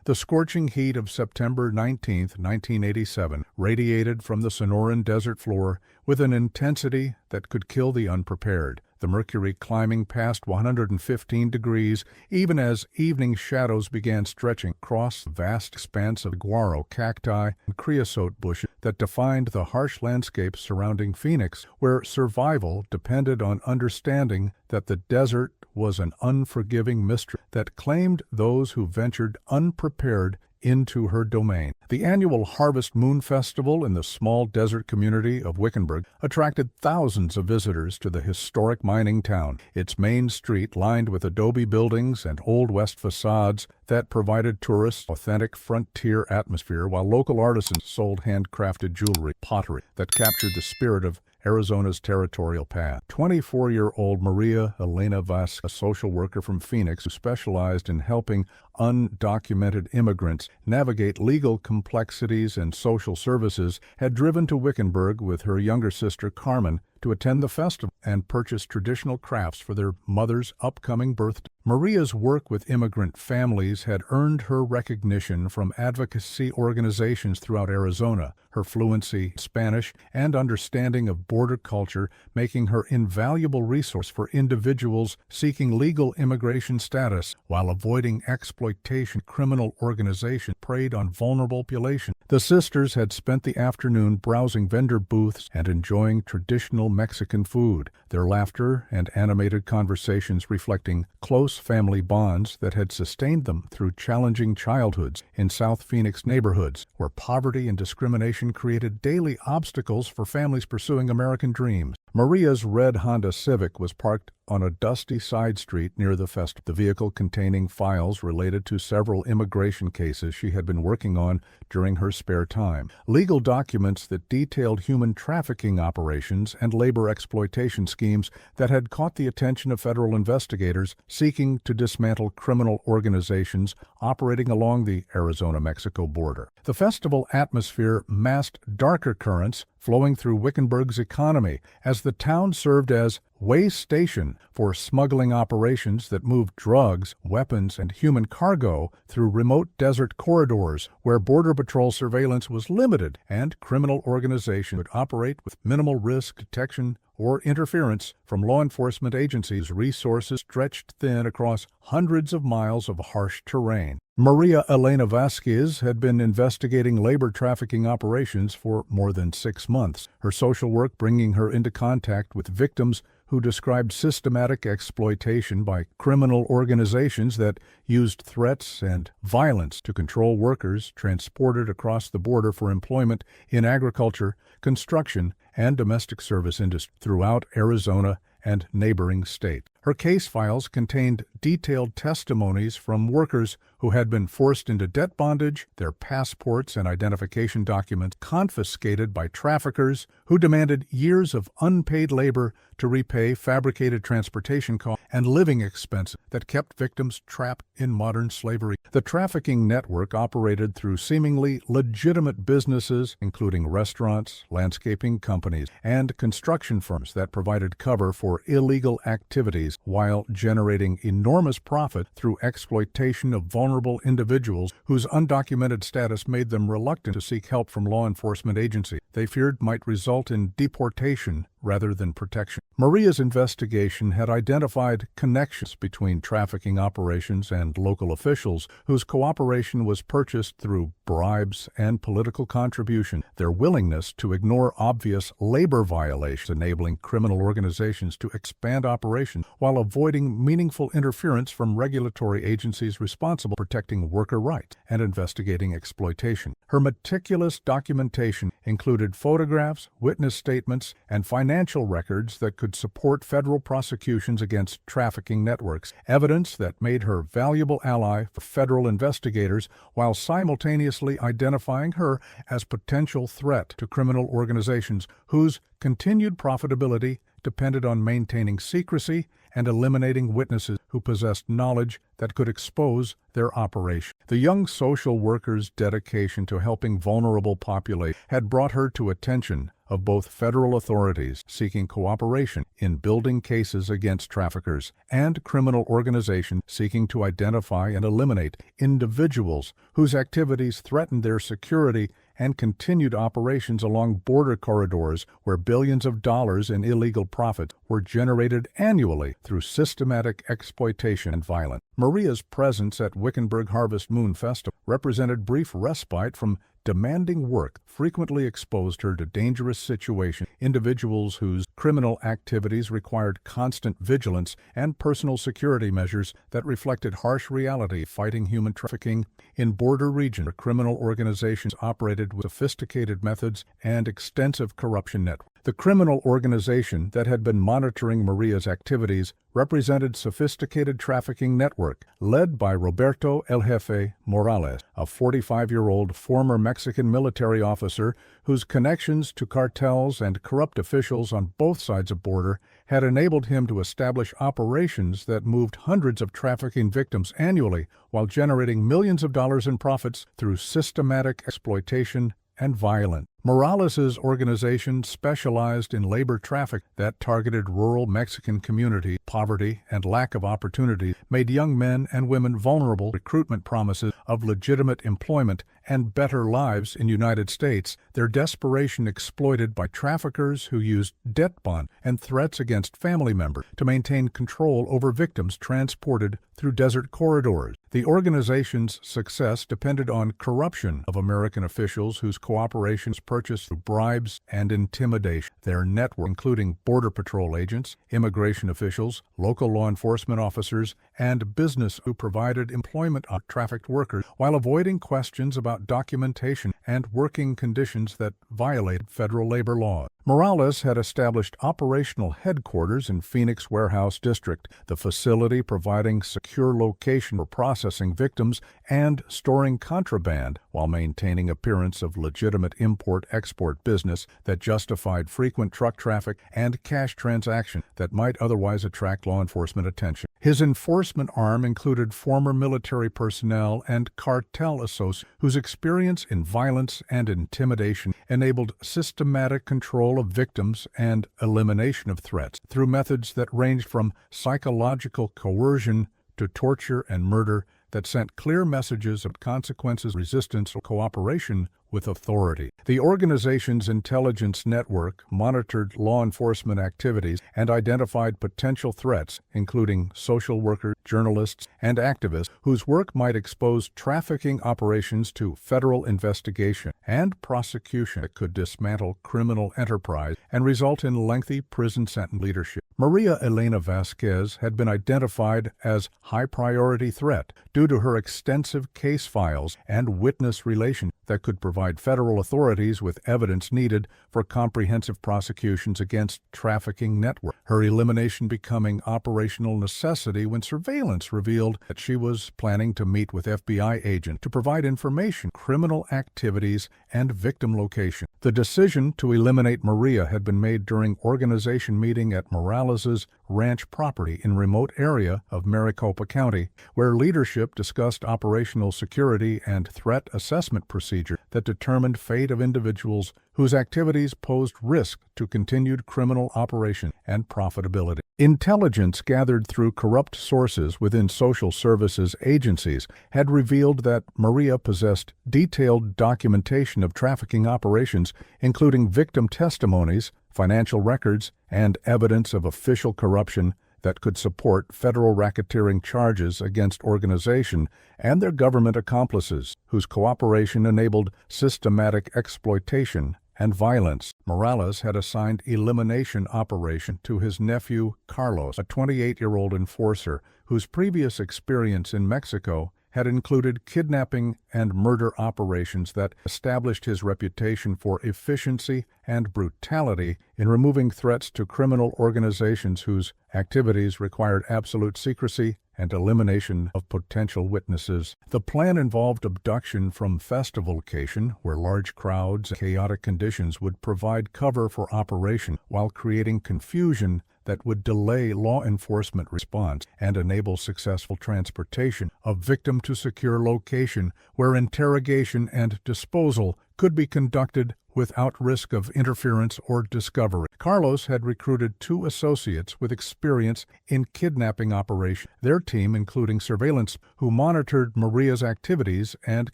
The scorching heat of September 19, 1987, radiated from the Sonoran Desert floor with an intensity that could kill the unprepared, the mercury climbing past 115 degrees even as evening shadows began stretching across the vast expanse of saguaro, cacti, and creosote bushes that defined the harsh landscape surrounding Phoenix, where survival depended on understanding that the desert was an unforgiving mystery that claimed those who ventured unprepared into her domain. The annual Harvest Moon Festival in the small desert community of Wickenburg attracted thousands of visitors to the historic mining town, its main street lined with adobe buildings and Old West facades that provided tourists authentic frontier atmosphere, while local artisans sold handcrafted jewelry, pottery that captured the spirit of Arizona's territorial past. 24-year-old Maria Elena Vasquez, a social worker from Phoenix who specialized in helping undocumented immigrants navigate legal complexities and social services, had driven to Wickenburg with her younger sister Carmen to attend the festival and purchase traditional crafts for their mother's upcoming birthday. Maria's work with immigrant families had earned her recognition from advocacy organizations throughout Arizona, her fluency in Spanish and understanding of border culture making her invaluable resource for individuals seeking legal immigration status while avoiding exploitation. Criminal organizations preyed on vulnerable population. The sisters had spent the afternoon browsing vendor booths and enjoying traditional Mexican food, their laughter and animated conversations reflecting close family bonds that had sustained them through challenging childhoods in South Phoenix neighborhoods, where poverty and discrimination created daily obstacles for families pursuing American dreams. Maria's red Honda Civic was parked on a dusty side street near the festival, the vehicle containing files related to several immigration cases she had been working on during her spare time, legal documents that detailed human trafficking operations and labor exploitation schemes that had caught the attention of federal investigators seeking to dismantle criminal organizations operating along the Arizona-Mexico border. The festival atmosphere masked darker currents flowing through Wickenburg's economy as the town served as way station for smuggling operations that moved drugs, weapons, and human cargo through remote desert corridors where Border Patrol surveillance was limited and criminal organizations would operate with minimal risk detection or interference from law enforcement agencies. Resources stretched thin across hundreds of miles of harsh terrain. Maria Elena Vasquez had been investigating labor trafficking operations for more than 6 months, her social work bringing her into contact with victims who described systematic exploitation by criminal organizations that used threats and violence to control workers transported across the border for employment in agriculture, construction, and domestic service industry throughout Arizona and neighboring states. Her case files contained detailed testimonies from workers who had been forced into debt bondage, their passports and identification documents confiscated by traffickers who demanded years of unpaid labor to repay fabricated transportation costs and living expenses that kept victims trapped in modern slavery. The trafficking network operated through seemingly legitimate businesses, including restaurants, landscaping companies, and construction firms that provided cover for illegal activities while generating enormous profit through exploitation of vulnerable individuals whose undocumented status made them reluctant to seek help from law enforcement agencies they feared might result in deportation rather than protection. Maria's investigation had identified connections between trafficking operations and local officials whose cooperation was purchased through bribes and political contribution, their willingness to ignore obvious labor violations, enabling criminal organizations to expand operations while avoiding meaningful interference from regulatory agencies responsible for protecting worker rights and investigating exploitation. Her meticulous documentation included photographs, witness statements, and financial records that could support federal prosecutions against trafficking networks, evidence that made her a valuable ally for federal investigators while simultaneously identifying her as potential threat to criminal organizations whose continued profitability depended on maintaining secrecy and eliminating witnesses who possessed knowledge that could expose their operation. The young social worker's dedication to helping vulnerable populations had brought her to attention of both federal authorities seeking cooperation in building cases against traffickers and criminal organizations seeking to identify and eliminate individuals whose activities threatened their security and continued operations along border corridors where billions of dollars in illegal profits were generated annually through systematic exploitation and violence. Maria's presence at Wickenburg Harvest Moon Festival represented brief respite from demanding work, frequently exposed her to dangerous situations, individuals whose criminal activities required constant vigilance and personal security measures that reflected harsh reality fighting human trafficking in border regions where criminal organizations operated with sophisticated methods and extensive corruption networks. The criminal organization that had been monitoring Maria's activities represented sophisticated trafficking network led by Roberto El Jefe Morales, a 45-year-old former Mexican military officer whose connections to cartels and corrupt officials on both sides of border had enabled him to establish operations that moved hundreds of trafficking victims annually while generating millions of dollars in profits through systematic exploitation and violence. Morales' organization specialized in labor trafficking that targeted rural Mexican communities. Poverty and lack of opportunity made young men and women vulnerable to recruitment promises of legitimate employment and better lives in the United States, their desperation exploited by traffickers who used debt bond and threats against family members to maintain control over victims transported through desert corridors. The organization's success depended on corruption of American officials whose cooperations purchased through bribes and intimidation. Their network, including Border Patrol agents, immigration officials, local law enforcement officers, and business who provided employment to trafficked workers while avoiding questions about documentation and working conditions that violated federal labor laws. Morales had established operational headquarters in Phoenix Warehouse District, the facility providing secure location for processing victims and storing contraband while maintaining appearance of legitimate import-export business that justified frequent truck traffic and cash transactions that might otherwise attract law enforcement attention. His enforcement arm included former military personnel and cartel associates whose experience in violence and intimidation enabled systematic control of victims and elimination of threats through methods that ranged from psychological coercion to torture and murder that sent clear messages of consequences, resistance, or cooperation with authority. The organization's intelligence network monitored law enforcement activities and identified potential threats, including social workers, journalists, and activists whose work might expose trafficking operations to federal investigation and prosecution that could dismantle criminal enterprise and result in lengthy prison sentence leadership. Maria Elena Vasquez had been identified as high-priority threat due to her extensive case files and witness relations that could provide federal authorities with evidence needed for comprehensive prosecutions against trafficking networks. Her elimination becoming operational necessity when surveillance revealed that she was planning to meet with FBI agents to provide information, criminal activities, and victim location. The decision to eliminate Maria had been made during organization meeting at Morales' ranch property in remote area of Maricopa County, where leadership discussed operational security and threat assessment procedure that determined fate of individuals whose activities posed risk to continued criminal operation and profitability. Intelligence gathered through corrupt sources within social services agencies had revealed that Maria possessed detailed documentation of trafficking operations, including victim testimonies, financial records, and evidence of official corruption that could support federal racketeering charges against organizations and their government accomplices, whose cooperation enabled systematic exploitation and violence. Morales had assigned elimination operation to his nephew Carlos, a 28-year-old enforcer whose previous experience in Mexico had included kidnapping and murder operations that established his reputation for efficiency and brutality in removing threats to criminal organizations whose activities required absolute secrecy and elimination of potential witnesses. The plan involved abduction from festival location, where large crowds and chaotic conditions would provide cover for operation while creating confusion that would delay law enforcement response and enable successful transportation of victim to secure location where interrogation and disposal could be conducted without risk of interference or discovery. Carlos had recruited 2 associates with experience in kidnapping operations. Their team, including surveillance, who monitored Maria's activities and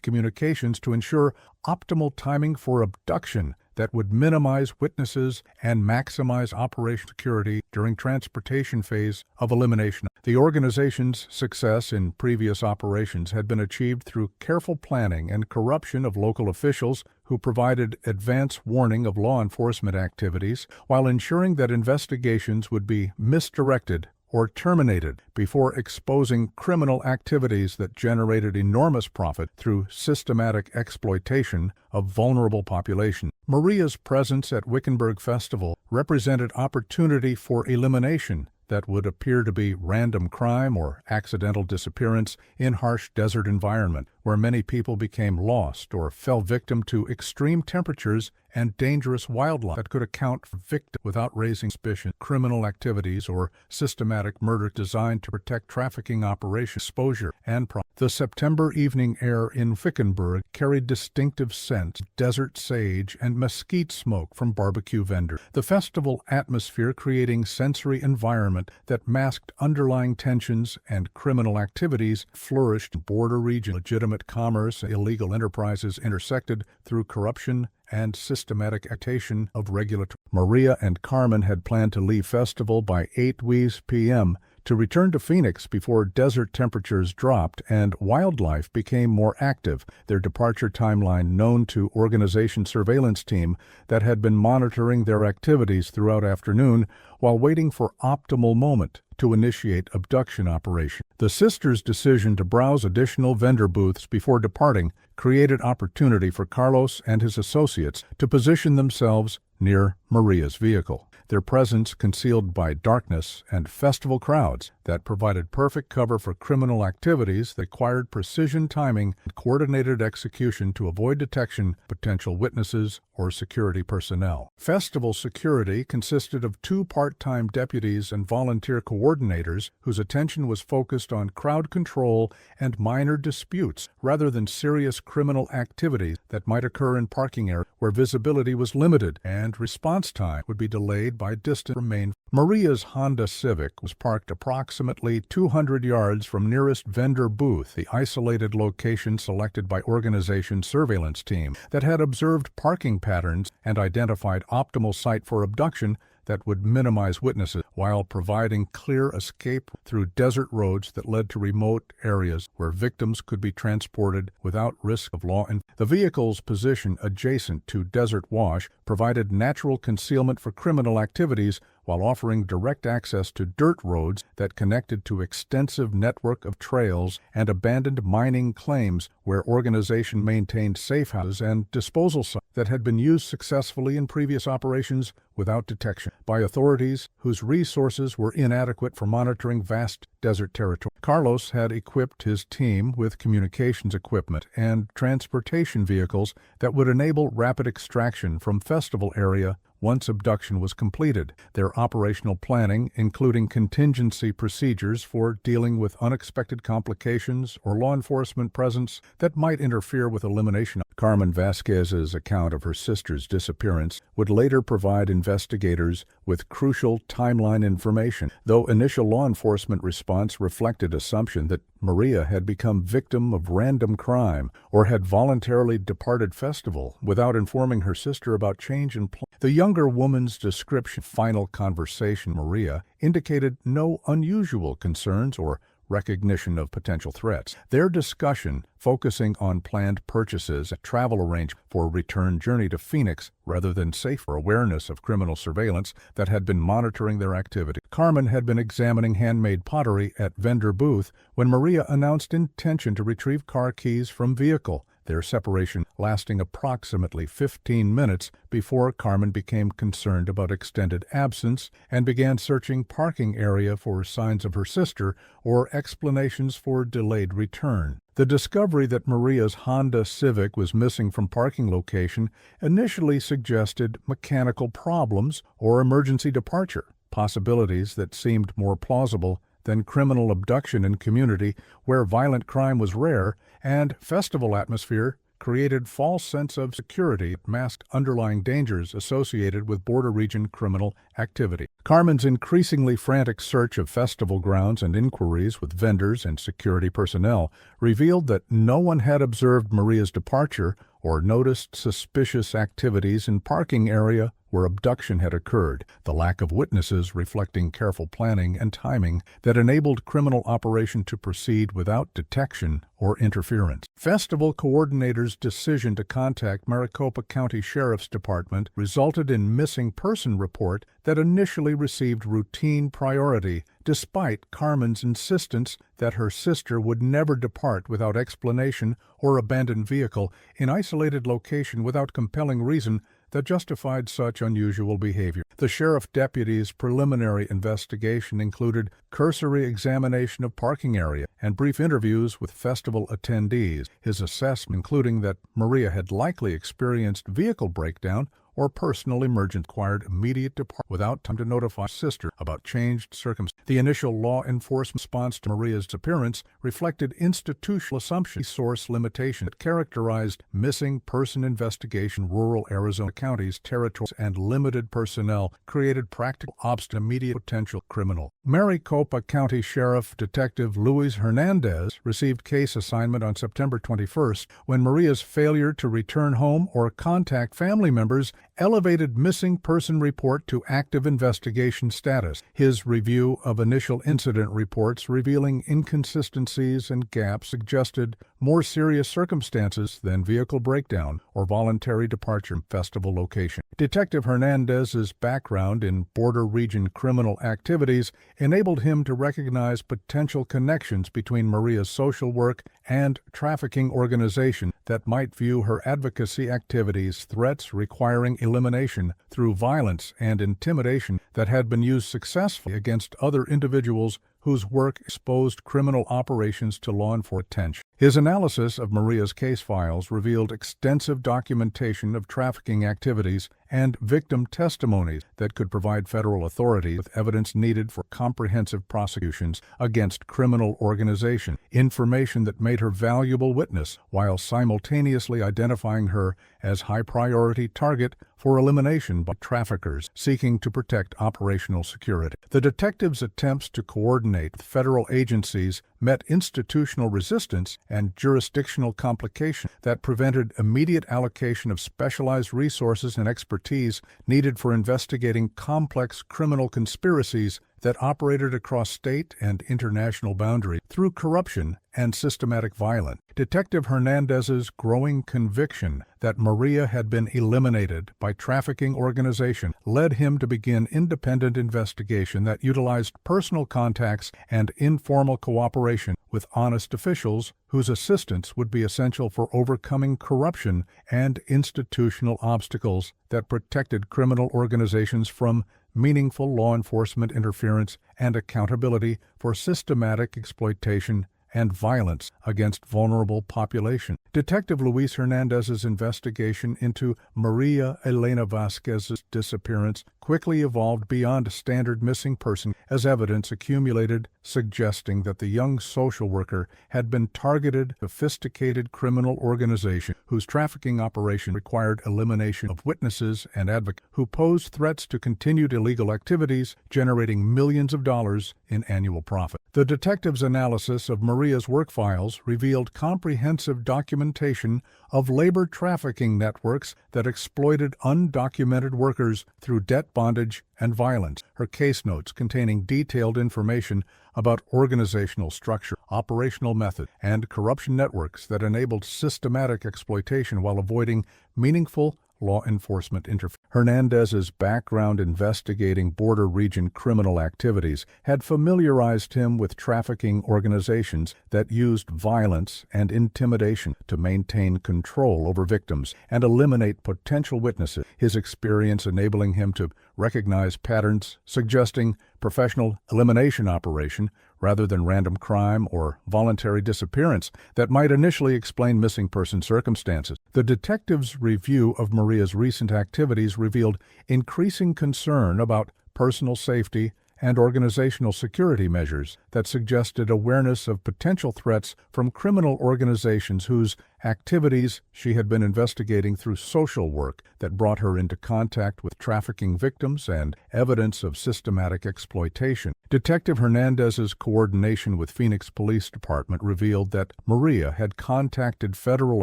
communications to ensure optimal timing for abduction that would minimize witnesses and maximize operation security during transportation phase of elimination. The organization's success in previous operations had been achieved through careful planning and corruption of local officials who provided advance warning of law enforcement activities while ensuring that investigations would be misdirected or terminated before exposing criminal activities that generated enormous profit through systematic exploitation of vulnerable populations. Maria's presence at Wickenburg Festival represented opportunity for elimination that would appear to be random crime or accidental disappearance in harsh desert environment, where many people became lost or fell victim to extreme temperatures and dangerous wildlife that could account for victims without raising suspicion. Criminal activities or systematic murder designed to protect trafficking operations, exposure, and profit. The September evening air in Wickenburg carried distinctive scents of desert sage and mesquite smoke from barbecue vendors. The festival atmosphere creating sensory environment that masked underlying tensions and criminal activities flourished in border region. Legitimate commerce and illegal enterprises intersected through corruption and systematic exploitation of regulatory. Maria and Carmen had planned to leave festival by 8 p.m. to return to Phoenix before desert temperatures dropped and wildlife became more active. Their departure timeline known to organization surveillance team that had been monitoring their activities throughout afternoon while waiting for optimal moment to initiate abduction operation. The sisters' decision to browse additional vendor booths before departing created opportunity for Carlos and his associates to position themselves near Maria's vehicle. Their presence concealed by darkness and festival crowds that provided perfect cover for criminal activities that required precision timing and coordinated execution to avoid detection of potential witnesses or security personnel. Festival security consisted of 2 part-time deputies and volunteer coordinators whose attention was focused on crowd control and minor disputes rather than serious criminal activities that might occur in parking areas where visibility was limited and response time would be delayed by distance remained. Maria's Honda Civic was parked approximately 200 yards from nearest vendor booth, the isolated location selected by organization surveillance team that had observed parking patterns and identified optimal site for abduction that would minimize witnesses while providing clear escape through desert roads that led to remote areas where victims could be transported without risk of law enforcement. The vehicle's position adjacent to desert wash provided natural concealment for criminal activities while offering direct access to dirt roads that connected to extensive network of trails and abandoned mining claims where organization maintained safe houses and disposal sites that had been used successfully in previous operations without detection by authorities whose resources were inadequate for monitoring vast desert territory. Carlos had equipped his team with communications equipment and transportation vehicles that would enable rapid extraction from festival area once abduction was completed. Their operational planning, including contingency procedures for dealing with unexpected complications or law enforcement presence that might interfere with elimination. Carmen Vasquez's account of her sister's disappearance would later provide investigators with crucial timeline information, though initial law enforcement response reflected assumption that Maria had become victim of random crime or had voluntarily departed festival without informing her sister about change in plan. The younger woman's description, final conversation Maria, indicated no unusual concerns or recognition of potential threats. Their discussion, focusing on planned purchases and travel arrangements for a return journey to Phoenix rather than safer awareness of criminal surveillance that had been monitoring their activity. Carmen had been examining handmade pottery at vendor booth when Maria announced intention to retrieve car keys from vehicle, their separation lasting approximately 15 minutes before Carmen became concerned about extended absence and began searching parking area for signs of her sister or explanations for delayed return. The discovery that Maria's Honda Civic was missing from parking location initially suggested mechanical problems or emergency departure. possibilities that seemed more plausible than criminal abduction in community where violent crime was rare, and festival atmosphere created false sense of security that masked underlying dangers associated with border region criminal activity. Carmen's increasingly frantic search of festival grounds and inquiries with vendors and security personnel revealed that no one had observed Maria's departure or noticed suspicious activities in parking area where abduction had occurred, the lack of witnesses reflecting careful planning and timing that enabled criminal operation to proceed without detection or interference. Festival coordinators' decision to contact Maricopa County Sheriff's Department resulted in missing person report that initially received routine priority, despite Carmen's insistence that her sister would never depart without explanation or abandon vehicle in isolated location without compelling reason that justified such unusual behavior. The sheriff deputy's preliminary investigation included cursory examination of parking area and brief interviews with festival attendees, his assessment including that Maria had likely experienced vehicle breakdown or personal emergency required immediate departure without time to notify sister about changed circumstances. The initial law enforcement response to Maria's disappearance reflected institutional assumptions, source limitation that characterized missing person investigation. Rural Arizona counties, territories, and limited personnel created practical obstacles to immediate potential criminal. Maricopa County Sheriff Detective Luis Hernandez received case assignment on September 21st when Maria's failure to return home or contact family members elevated missing person report to active investigation status. His review of initial incident reports revealing inconsistencies and gaps suggested more serious circumstances than vehicle breakdown or voluntary departure from festival location. Detective Hernandez's background in border region criminal activities enabled him to recognize potential connections between Maria's social work and trafficking organization that might view her advocacy activities threats requiring elimination through violence and intimidation that had been used successfully against other individuals whose work exposed criminal operations to law enforcement attention. His analysis of Maria's case files revealed extensive documentation of trafficking activities and victim testimonies that could provide federal authorities with evidence needed for comprehensive prosecutions against criminal organizations, information that made her valuable witness while simultaneously identifying her as high-priority target for elimination by traffickers seeking to protect operational security. The detectives' attempts to coordinate with federal agencies met institutional resistance and jurisdictional complications that prevented immediate allocation of specialized resources and expertise needed for investigating complex criminal conspiracies that operated across state and international boundaries through corruption and systematic violence. Detective Hernandez's growing conviction that Maria had been eliminated by trafficking organization led him to begin independent investigation that utilized personal contacts and informal cooperation with honest officials whose assistance would be essential for overcoming corruption and institutional obstacles that protected criminal organizations from meaningful law enforcement interference and accountability for systematic exploitation and violence against vulnerable population. Detective Luis Hernandez's investigation into Maria Elena Vasquez's disappearance quickly evolved beyond standard missing person as evidence accumulated suggesting that the young social worker had been targeted by a sophisticated criminal organization whose trafficking operation required elimination of witnesses and advocates who posed threats to continued illegal activities, generating millions of dollars in annual profit. The detective's analysis of Maria's work files revealed comprehensive documentation of labor trafficking networks that exploited undocumented workers through debt bondage and violence. Her case notes containing detailed information about organizational structure, operational methods, and corruption networks that enabled systematic exploitation while avoiding meaningful law enforcement interference. Hernandez's background investigating border region criminal activities had familiarized him with trafficking organizations that used violence and intimidation to maintain control over victims and eliminate potential witnesses, his experience enabling him to recognize patterns suggesting professional elimination operation rather than random crime or voluntary disappearance that might initially explain missing person circumstances. The detective's review of Maria's recent activities revealed increasing concern about personal safety, and organizational security measures that suggested awareness of potential threats from criminal organizations whose activities she had been investigating through social work that brought her into contact with trafficking victims and evidence of systematic exploitation. Detective Hernandez's coordination with Phoenix Police Department revealed that Maria had contacted federal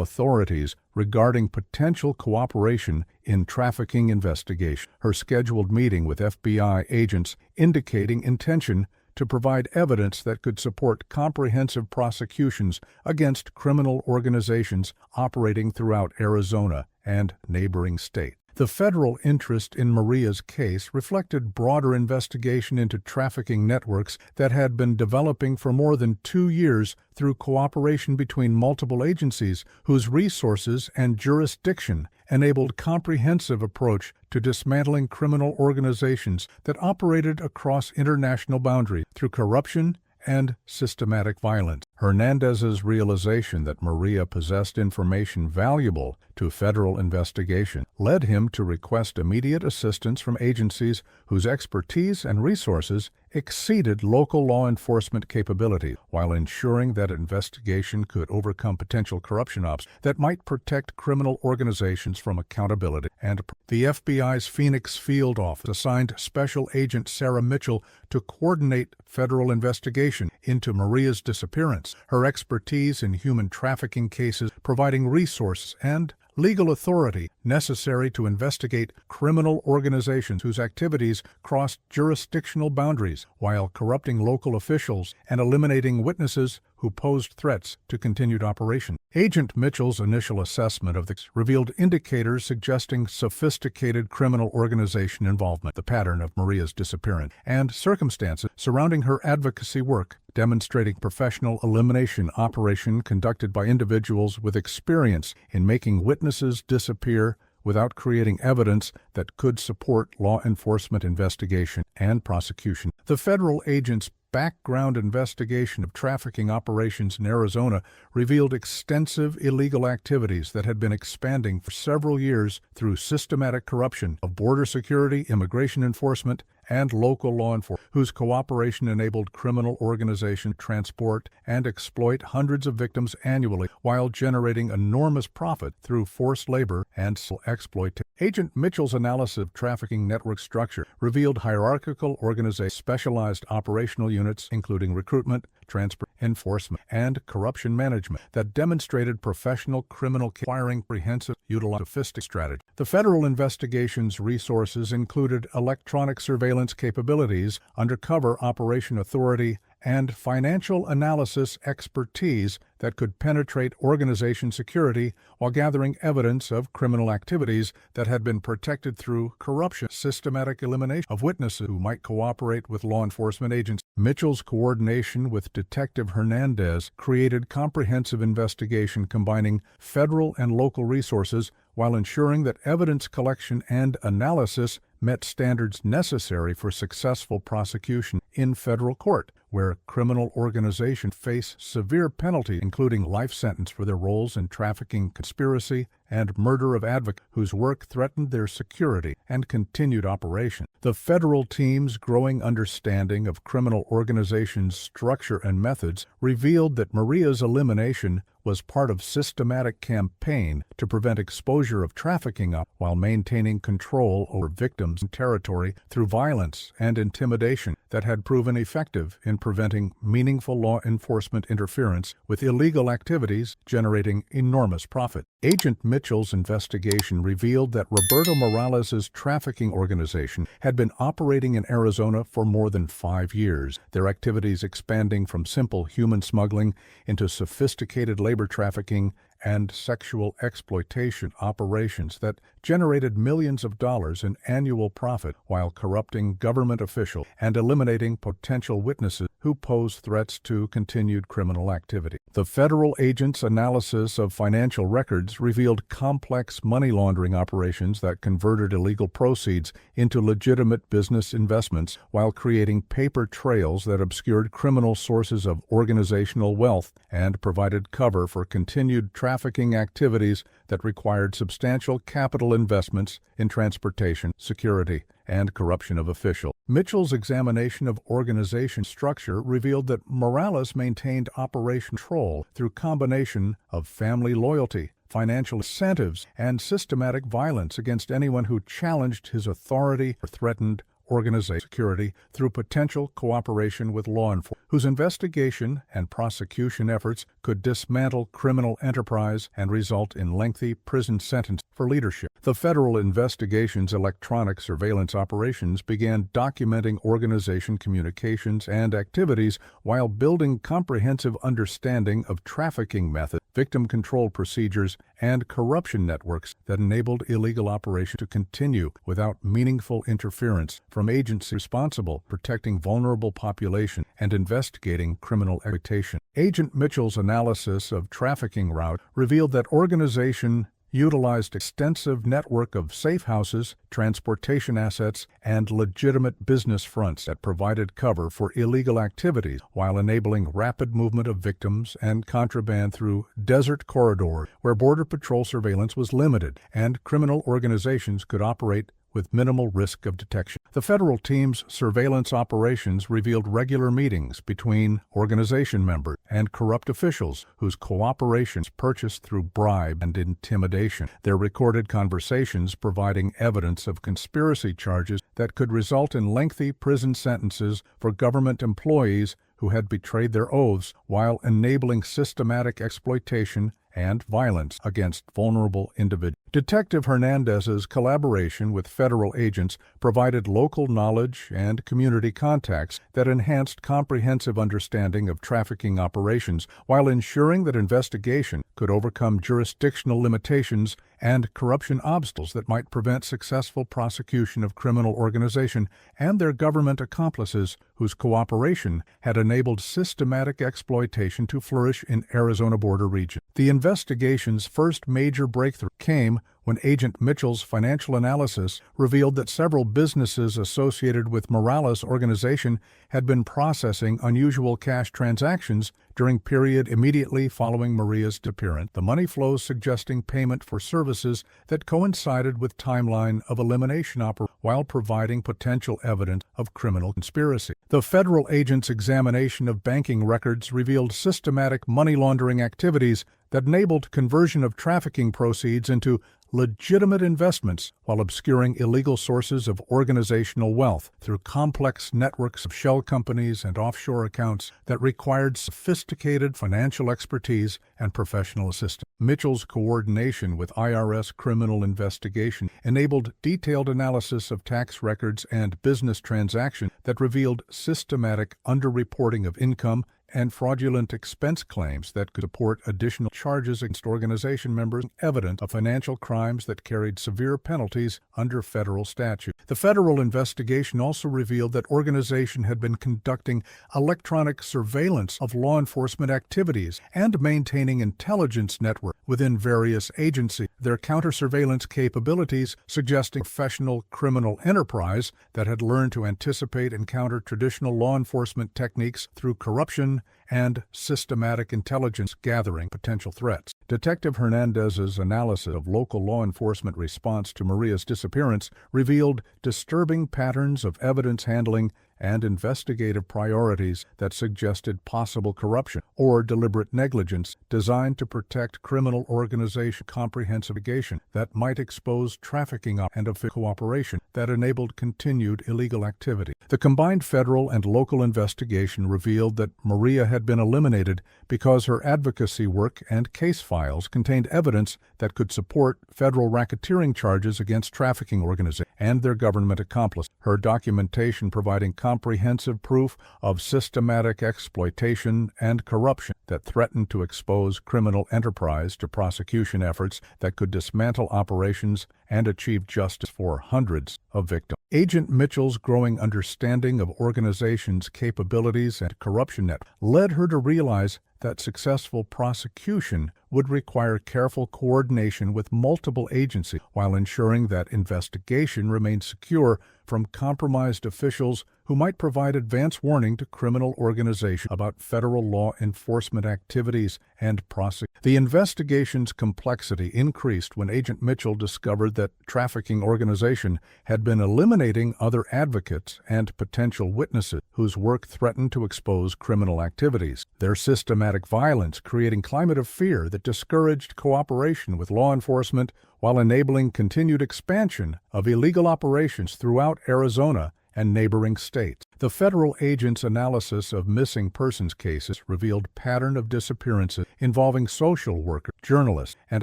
authorities regarding potential cooperation in trafficking investigation. Her scheduled meeting with FBI agents indicating intention to provide evidence that could support comprehensive prosecutions against criminal organizations operating throughout Arizona and neighboring states. The federal interest in Maria's case reflected broader investigation into trafficking networks that had been developing for more than 2 years through cooperation between multiple agencies whose resources and jurisdiction enabled comprehensive approach to dismantling criminal organizations that operated across international boundaries through corruption and systematic violence. Hernandez's realization that Maria possessed information valuable to federal investigation led him to request immediate assistance from agencies whose expertise and resources exceeded local law enforcement capability, while ensuring that investigation could overcome potential corruption obstacles that might protect criminal organizations from accountability. And the FBI's Phoenix field office assigned Special Agent Sarah Mitchell to coordinate federal investigation into Maria's disappearance. Her expertise in human trafficking cases, providing resources and legal authority necessary to investigate criminal organizations whose activities crossed jurisdictional boundaries while corrupting local officials and eliminating witnesses who posed threats to continued operation. Agent Mitchell's initial assessment of this revealed indicators suggesting sophisticated criminal organization involvement, the pattern of Maria's disappearance, and circumstances surrounding her advocacy work, demonstrating professional elimination operation conducted by individuals with experience in making witnesses disappear without creating evidence that could support law enforcement investigation and prosecution. The federal agents' background investigation of trafficking operations in Arizona revealed extensive illegal activities that had been expanding for several years through systematic corruption of border security, immigration enforcement, and local law enforcement, whose cooperation enabled criminal organizations to transport and exploit hundreds of victims annually while generating enormous profit through forced labor and exploitation. Agent Mitchell's analysis of trafficking network structure revealed hierarchical organizations, specialized operational units, including recruitment, transport, enforcement, and corruption management, that demonstrated professional criminal acquiring comprehensive, utilizing sophisticated strategy. The federal investigation's resources included electronic surveillance capabilities, undercover operation authority, and financial analysis expertise that could penetrate organization security while gathering evidence of criminal activities that had been protected through corruption, systematic elimination of witnesses who might cooperate with law enforcement agents. Mitchell's coordination with Detective Hernandez created comprehensive investigation combining federal and local resources while ensuring that evidence collection and analysis met standards necessary for successful prosecution in federal court, where criminal organizations face severe penalties, including life sentence for their roles in trafficking, conspiracy, and murder of advocates whose work threatened their security and continued operation. The federal team's growing understanding of criminal organizations' structure and methods revealed that Maria's elimination was part of systematic campaign to prevent exposure of trafficking while maintaining control over victims and territory through violence and intimidation that had proven effective in preventing meaningful law enforcement interference with illegal activities generating enormous profit. Agent Mitchell's investigation revealed that Roberto Morales' trafficking organization had been operating in Arizona for more than 5 years, their activities expanding from simple human smuggling into sophisticated labor trafficking and sexual exploitation operations that generated millions of dollars in annual profit while corrupting government officials and eliminating potential witnesses who posed threats to continued criminal activity. The federal agents' analysis of financial records revealed complex money laundering operations that converted illegal proceeds into legitimate business investments while creating paper trails that obscured criminal sources of organizational wealth and provided cover for continued trafficking activities that required substantial capital investments in transportation, security, and corruption of officials. Mitchell's examination of organization structure revealed that Morales maintained operation control through combination of family loyalty, financial incentives, and systematic violence against anyone who challenged his authority or threatened organization security through potential cooperation with law enforcement, whose investigation and prosecution efforts could dismantle criminal enterprise and result in lengthy prison sentences for leadership. The Federal Investigation's electronic surveillance operations began documenting organization communications and activities while building comprehensive understanding of trafficking methods, victim control procedures, and corruption networks that enabled illegal operations to continue without meaningful interference from agencies responsible for protecting vulnerable population and investigating criminal exploitation. Agent Mitchell's analysis of trafficking routes revealed that organization utilized extensive network of safe houses, transportation assets, and legitimate business fronts that provided cover for illegal activities while enabling rapid movement of victims and contraband through desert corridors where Border Patrol surveillance was limited and criminal organizations could operate with minimal risk of detection. The federal team's surveillance operations revealed regular meetings between organization members and corrupt officials whose cooperation was purchased through bribe and intimidation. Their recorded conversations providing evidence of conspiracy charges that could result in lengthy prison sentences for government employees who had betrayed their oaths while enabling systematic exploitation and violence against vulnerable individuals. Detective Hernandez's collaboration with federal agents provided local knowledge and community contacts that enhanced comprehensive understanding of trafficking operations while ensuring that investigation could overcome jurisdictional limitations and corruption obstacles that might prevent successful prosecution of criminal organizations and their government accomplices whose cooperation had enabled systematic exploitation to flourish in Arizona border region. The investigation's first major breakthrough came when Agent Mitchell's financial analysis revealed that several businesses associated with Morales' organization had been processing unusual cash transactions during period immediately following Maria's disappearance, the money flows suggesting payment for services that coincided with timeline of elimination operations while providing potential evidence of criminal conspiracy. The federal agent's examination of banking records revealed systematic money laundering activities that enabled conversion of trafficking proceeds into legitimate investments while obscuring illegal sources of organizational wealth through complex networks of shell companies and offshore accounts that required sophisticated financial expertise and professional assistance. Mitchell's coordination with IRS criminal investigation enabled detailed analysis of tax records and business transactions that revealed systematic underreporting of income and fraudulent expense claims that could support additional charges against organization members, evidence of financial crimes that carried severe penalties under federal statute. The federal investigation also revealed that organization had been conducting electronic surveillance of law enforcement activities and maintaining intelligence networks within various agencies. Their counter-surveillance capabilities suggesting professional criminal enterprise that had learned to anticipate and counter traditional law enforcement techniques through corruption and systematic intelligence gathering potential threats. Detective Hernandez's analysis of local law enforcement response to Maria's disappearance revealed disturbing patterns of evidence handling and investigative priorities that suggested possible corruption or deliberate negligence designed to protect criminal organization comprehensive investigation that might expose trafficking and official cooperation that enabled continued illegal activity. The combined federal and local investigation revealed that Maria had been eliminated because her advocacy work and case files contained evidence that could support federal racketeering charges against trafficking organizations and their government accomplices. Her documentation providing comprehensive proof of systematic exploitation and corruption that threatened to expose criminal enterprise to prosecution efforts that could dismantle operations and achieve justice for hundreds of victims. Agent Mitchell's growing understanding of organizations' capabilities and corruption net led her to realize that successful prosecution would require careful coordination with multiple agencies while ensuring that investigation remained secure from compromised officials who might provide advance warning to criminal organizations about federal law enforcement activities and prosecution. The investigation's complexity increased when Agent Mitchell discovered that trafficking organization had been eliminating other advocates and potential witnesses whose work threatened to expose criminal activities. Their systematic violence creating climate of fear that discouraged cooperation with law enforcement while enabling continued expansion of illegal operations throughout Arizona and neighboring states. The federal agent's analysis of missing persons cases revealed pattern of disappearances involving social workers, journalists, and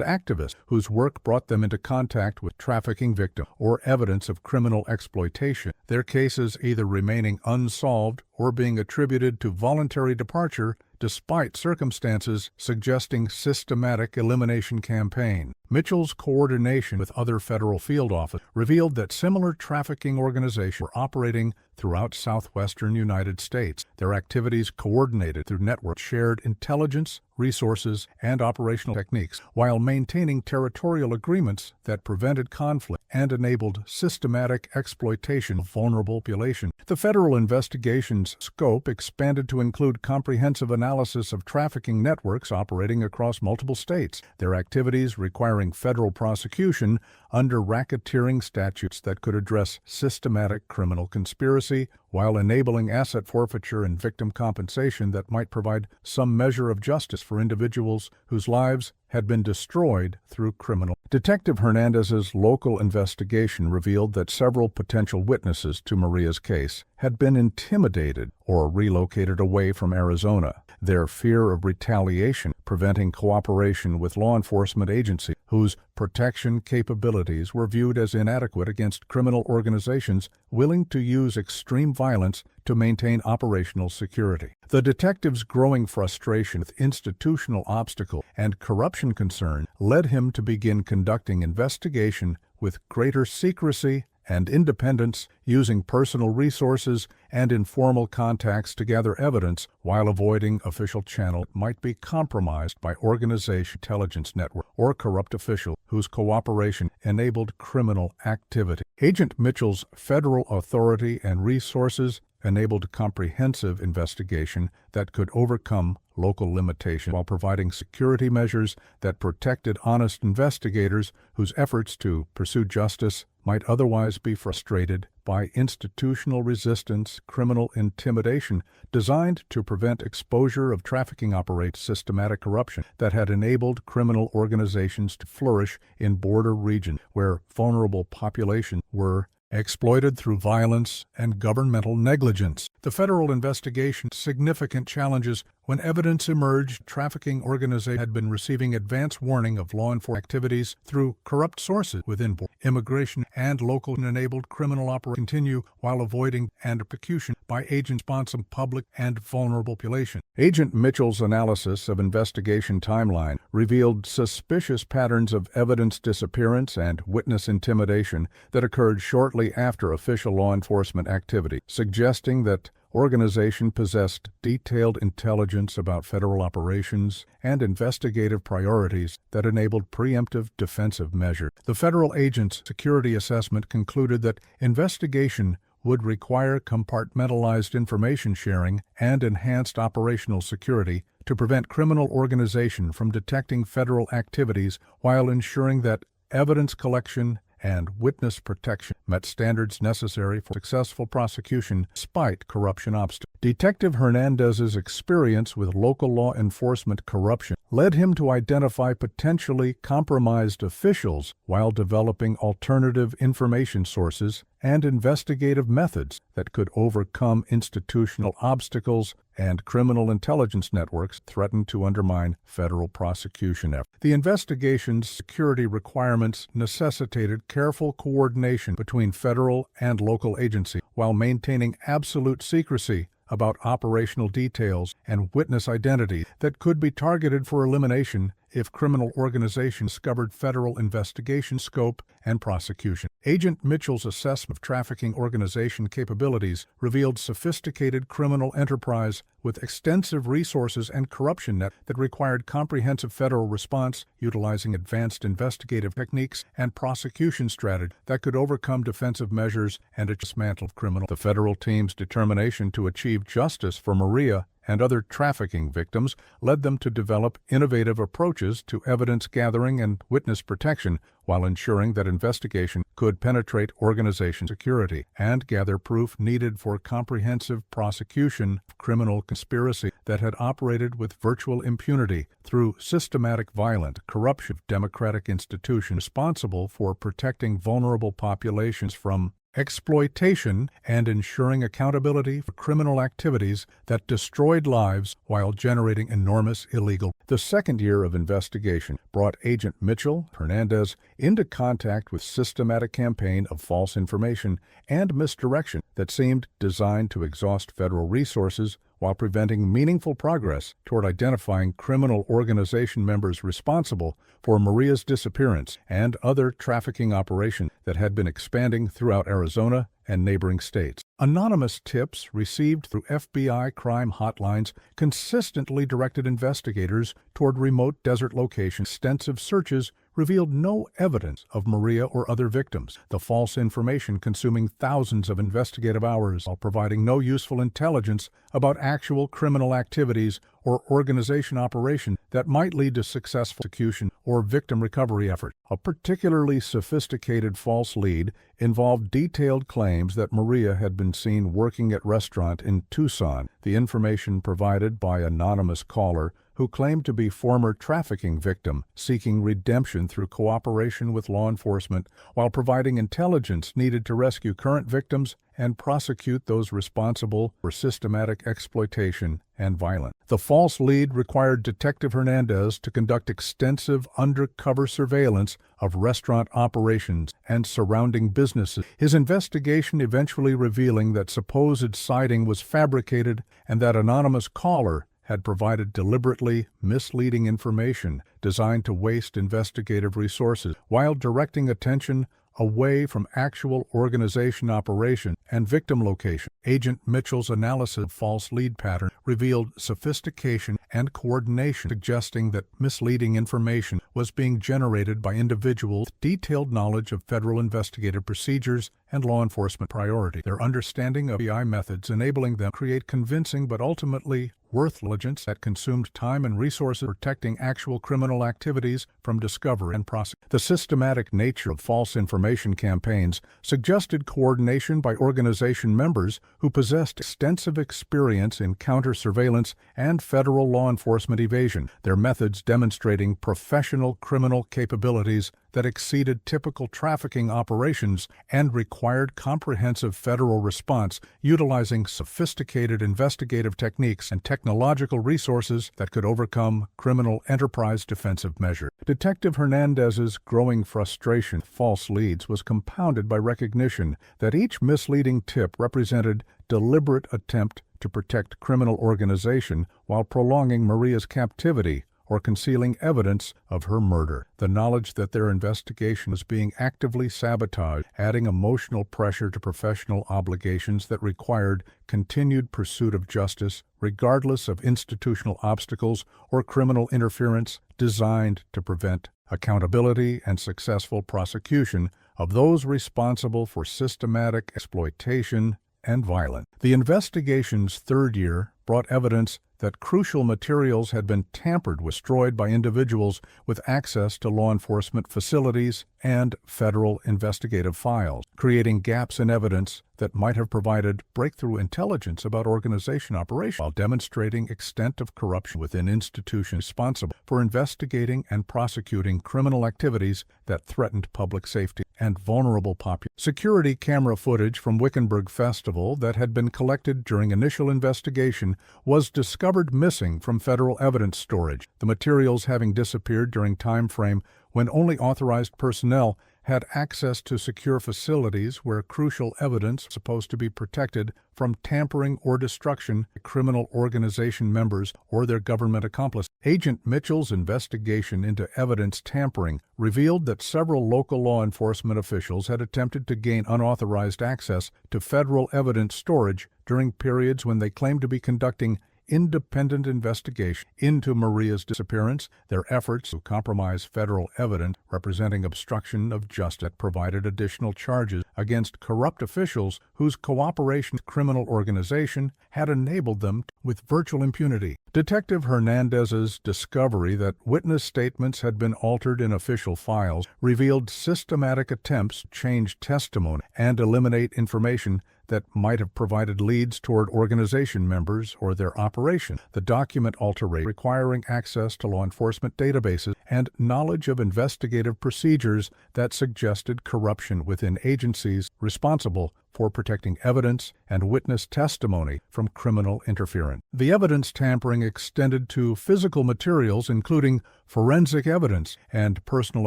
activists whose work brought them into contact with trafficking victims or evidence of criminal exploitation, their cases either remaining unsolved or being attributed to voluntary departure despite circumstances suggesting systematic elimination campaign. Mitchell's coordination with other federal field offices revealed that similar trafficking organizations were operating throughout southwestern United States. Their activities coordinated through networks shared intelligence, resources, and operational techniques, while maintaining territorial agreements that prevented conflict and enabled systematic exploitation of vulnerable population. The federal investigation's scope expanded to include comprehensive analysis of trafficking networks operating across multiple states, their activities requiring federal prosecution under racketeering statutes that could address systematic criminal conspiracy, while enabling asset forfeiture and victim compensation that might provide some measure of justice for individuals whose lives had been destroyed through criminal. Detective Hernandez's local investigation revealed that several potential witnesses to Maria's case had been intimidated or relocated away from Arizona, their fear of retaliation preventing cooperation with law enforcement agencies whose protection capabilities were viewed as inadequate against criminal organizations willing to use extreme violence to maintain operational security. The detective's growing frustration with institutional obstacles and corruption concerns led him to begin conducting investigation with greater secrecy and independence, using personal resources and informal contacts to gather evidence while avoiding official channels might be compromised by organization intelligence network or corrupt officials whose cooperation enabled criminal activity. Agent Mitchell's federal authority and resources enabled comprehensive investigation that could overcome local limitations while providing security measures that protected honest investigators whose efforts to pursue justice might otherwise be frustrated by institutional resistance, criminal intimidation designed to prevent exposure of trafficking operates systematic corruption that had enabled criminal organizations to flourish in border regions where vulnerable populations were exploited through violence and governmental negligence. The federal investigation significant challenges when evidence emerged trafficking organizations had been receiving advance warning of law enforcement activities through corrupt sources within immigration and local enabled criminal operations continue while avoiding and persecution by agents sponsoring public and vulnerable population. Agent Mitchell's analysis of investigation timeline revealed suspicious patterns of evidence disappearance and witness intimidation that occurred shortly after official law enforcement activity, suggesting that organization possessed detailed intelligence about federal operations and investigative priorities that enabled preemptive defensive measures. The federal agent's security assessment concluded that investigation would require compartmentalized information sharing and enhanced operational security to prevent criminal organization from detecting federal activities while ensuring that evidence collection and witness protection met standards necessary for successful prosecution despite corruption obstacles. Detective Hernandez's experience with local law enforcement corruption led him to identify potentially compromised officials while developing alternative information sources and investigative methods that could overcome institutional obstacles and criminal intelligence networks threatened to undermine federal prosecution efforts. The investigation's security requirements necessitated careful coordination between federal and local agencies while maintaining absolute secrecy about operational details and witness identity that could be targeted for elimination if criminal organizations discovered federal investigation scope and prosecution. Agent Mitchell's assessment of trafficking organization capabilities revealed sophisticated criminal enterprise with extensive resources and corruption net that required comprehensive federal response, utilizing advanced investigative techniques and prosecution strategy that could overcome defensive measures and dismantle criminal. The federal team's determination to achieve justice for Maria and other trafficking victims led them to develop innovative approaches to evidence gathering and witness protection while ensuring that investigation could penetrate organization security and gather proof needed for comprehensive prosecution of criminal conspiracy that had operated with virtual impunity through systematic violent corruption of democratic institutions responsible for protecting vulnerable populations from exploitation and ensuring accountability for criminal activities that destroyed lives while generating enormous illegal. The second year of investigation brought Agent Mitchell Hernandez into contact with systematic campaign of false information and misdirection that seemed designed to exhaust federal resources while preventing meaningful progress toward identifying criminal organization members responsible for Maria's disappearance and other trafficking operations that had been expanding throughout Arizona and neighboring states. Anonymous tips received through FBI crime hotlines consistently directed investigators toward remote desert locations. Extensive searches revealed no evidence of Maria or other victims, the false information consuming thousands of investigative hours while providing no useful intelligence about actual criminal activities or organization operation that might lead to successful execution or victim recovery efforts. A particularly sophisticated false lead involved detailed claims that Maria had been seen working at a restaurant in Tucson. The information provided by anonymous caller who claimed to be former trafficking victim seeking redemption through cooperation with law enforcement while providing intelligence needed to rescue current victims and prosecute those responsible for systematic exploitation and violence. The false lead required Detective Hernandez to conduct extensive undercover surveillance of restaurant operations and surrounding businesses, his investigation eventually revealing that supposed sighting was fabricated and that anonymous caller had provided deliberately misleading information designed to waste investigative resources while directing attention away from actual organization operation and victim location. Agent Mitchell's analysis of false lead pattern revealed sophistication and coordination, suggesting that misleading information was being generated by individuals with detailed knowledge of federal investigative procedures and law enforcement priority. Their understanding of FBI methods enabling them to create convincing but ultimately worthless intelligence that consumed time and resources protecting actual criminal activities from discovery and prosecution. The systematic nature of false information campaigns suggested coordination by organization members who possessed extensive experience in counter-surveillance and federal law enforcement evasion, their methods demonstrating professional criminal capabilities that exceeded typical trafficking operations and required comprehensive federal response utilizing sophisticated investigative techniques and technological resources that could overcome criminal enterprise defensive measures. Detective Hernandez's growing frustration with false leads was compounded by recognition that each misleading tip represented deliberate attempt to protect criminal organization while prolonging Maria's captivity or concealing evidence of her murder. The knowledge that their investigation was being actively sabotaged, adding emotional pressure to professional obligations that required continued pursuit of justice, regardless of institutional obstacles or criminal interference, designed to prevent accountability and successful prosecution of those responsible for systematic exploitation and violence. The investigation's third year brought evidence that crucial materials had been tampered with, destroyed by individuals with access to law enforcement facilities and federal investigative files, creating gaps in evidence that might have provided breakthrough intelligence about organization operation while demonstrating extent of corruption within institutions responsible for investigating and prosecuting criminal activities that threatened public safety and vulnerable populations. Security camera footage from Wickenburg Festival that had been collected during initial investigation was discovered missing from federal evidence storage, the materials having disappeared during time frame when only authorized personnel had access to secure facilities where crucial evidence supposed to be protected from tampering or destruction by criminal organization members or their government accomplices. Agent Mitchell's investigation into evidence tampering revealed that several local law enforcement officials had attempted to gain unauthorized access to federal evidence storage during periods when they claimed to be conducting independent investigation into Maria's disappearance. Their efforts to compromise federal evidence representing obstruction of justice provided additional charges against corrupt officials whose cooperation with criminal organization had enabled them with virtual impunity. Detective Hernandez's discovery that witness statements had been altered in official files revealed systematic attempts to change testimony and eliminate information that might have provided leads toward organization members or their operation. The document alteration requiring access to law enforcement databases and knowledge of investigative procedures that suggested corruption within agencies responsible for protecting evidence and witness testimony from criminal interference. The evidence tampering extended to physical materials, including forensic evidence and personal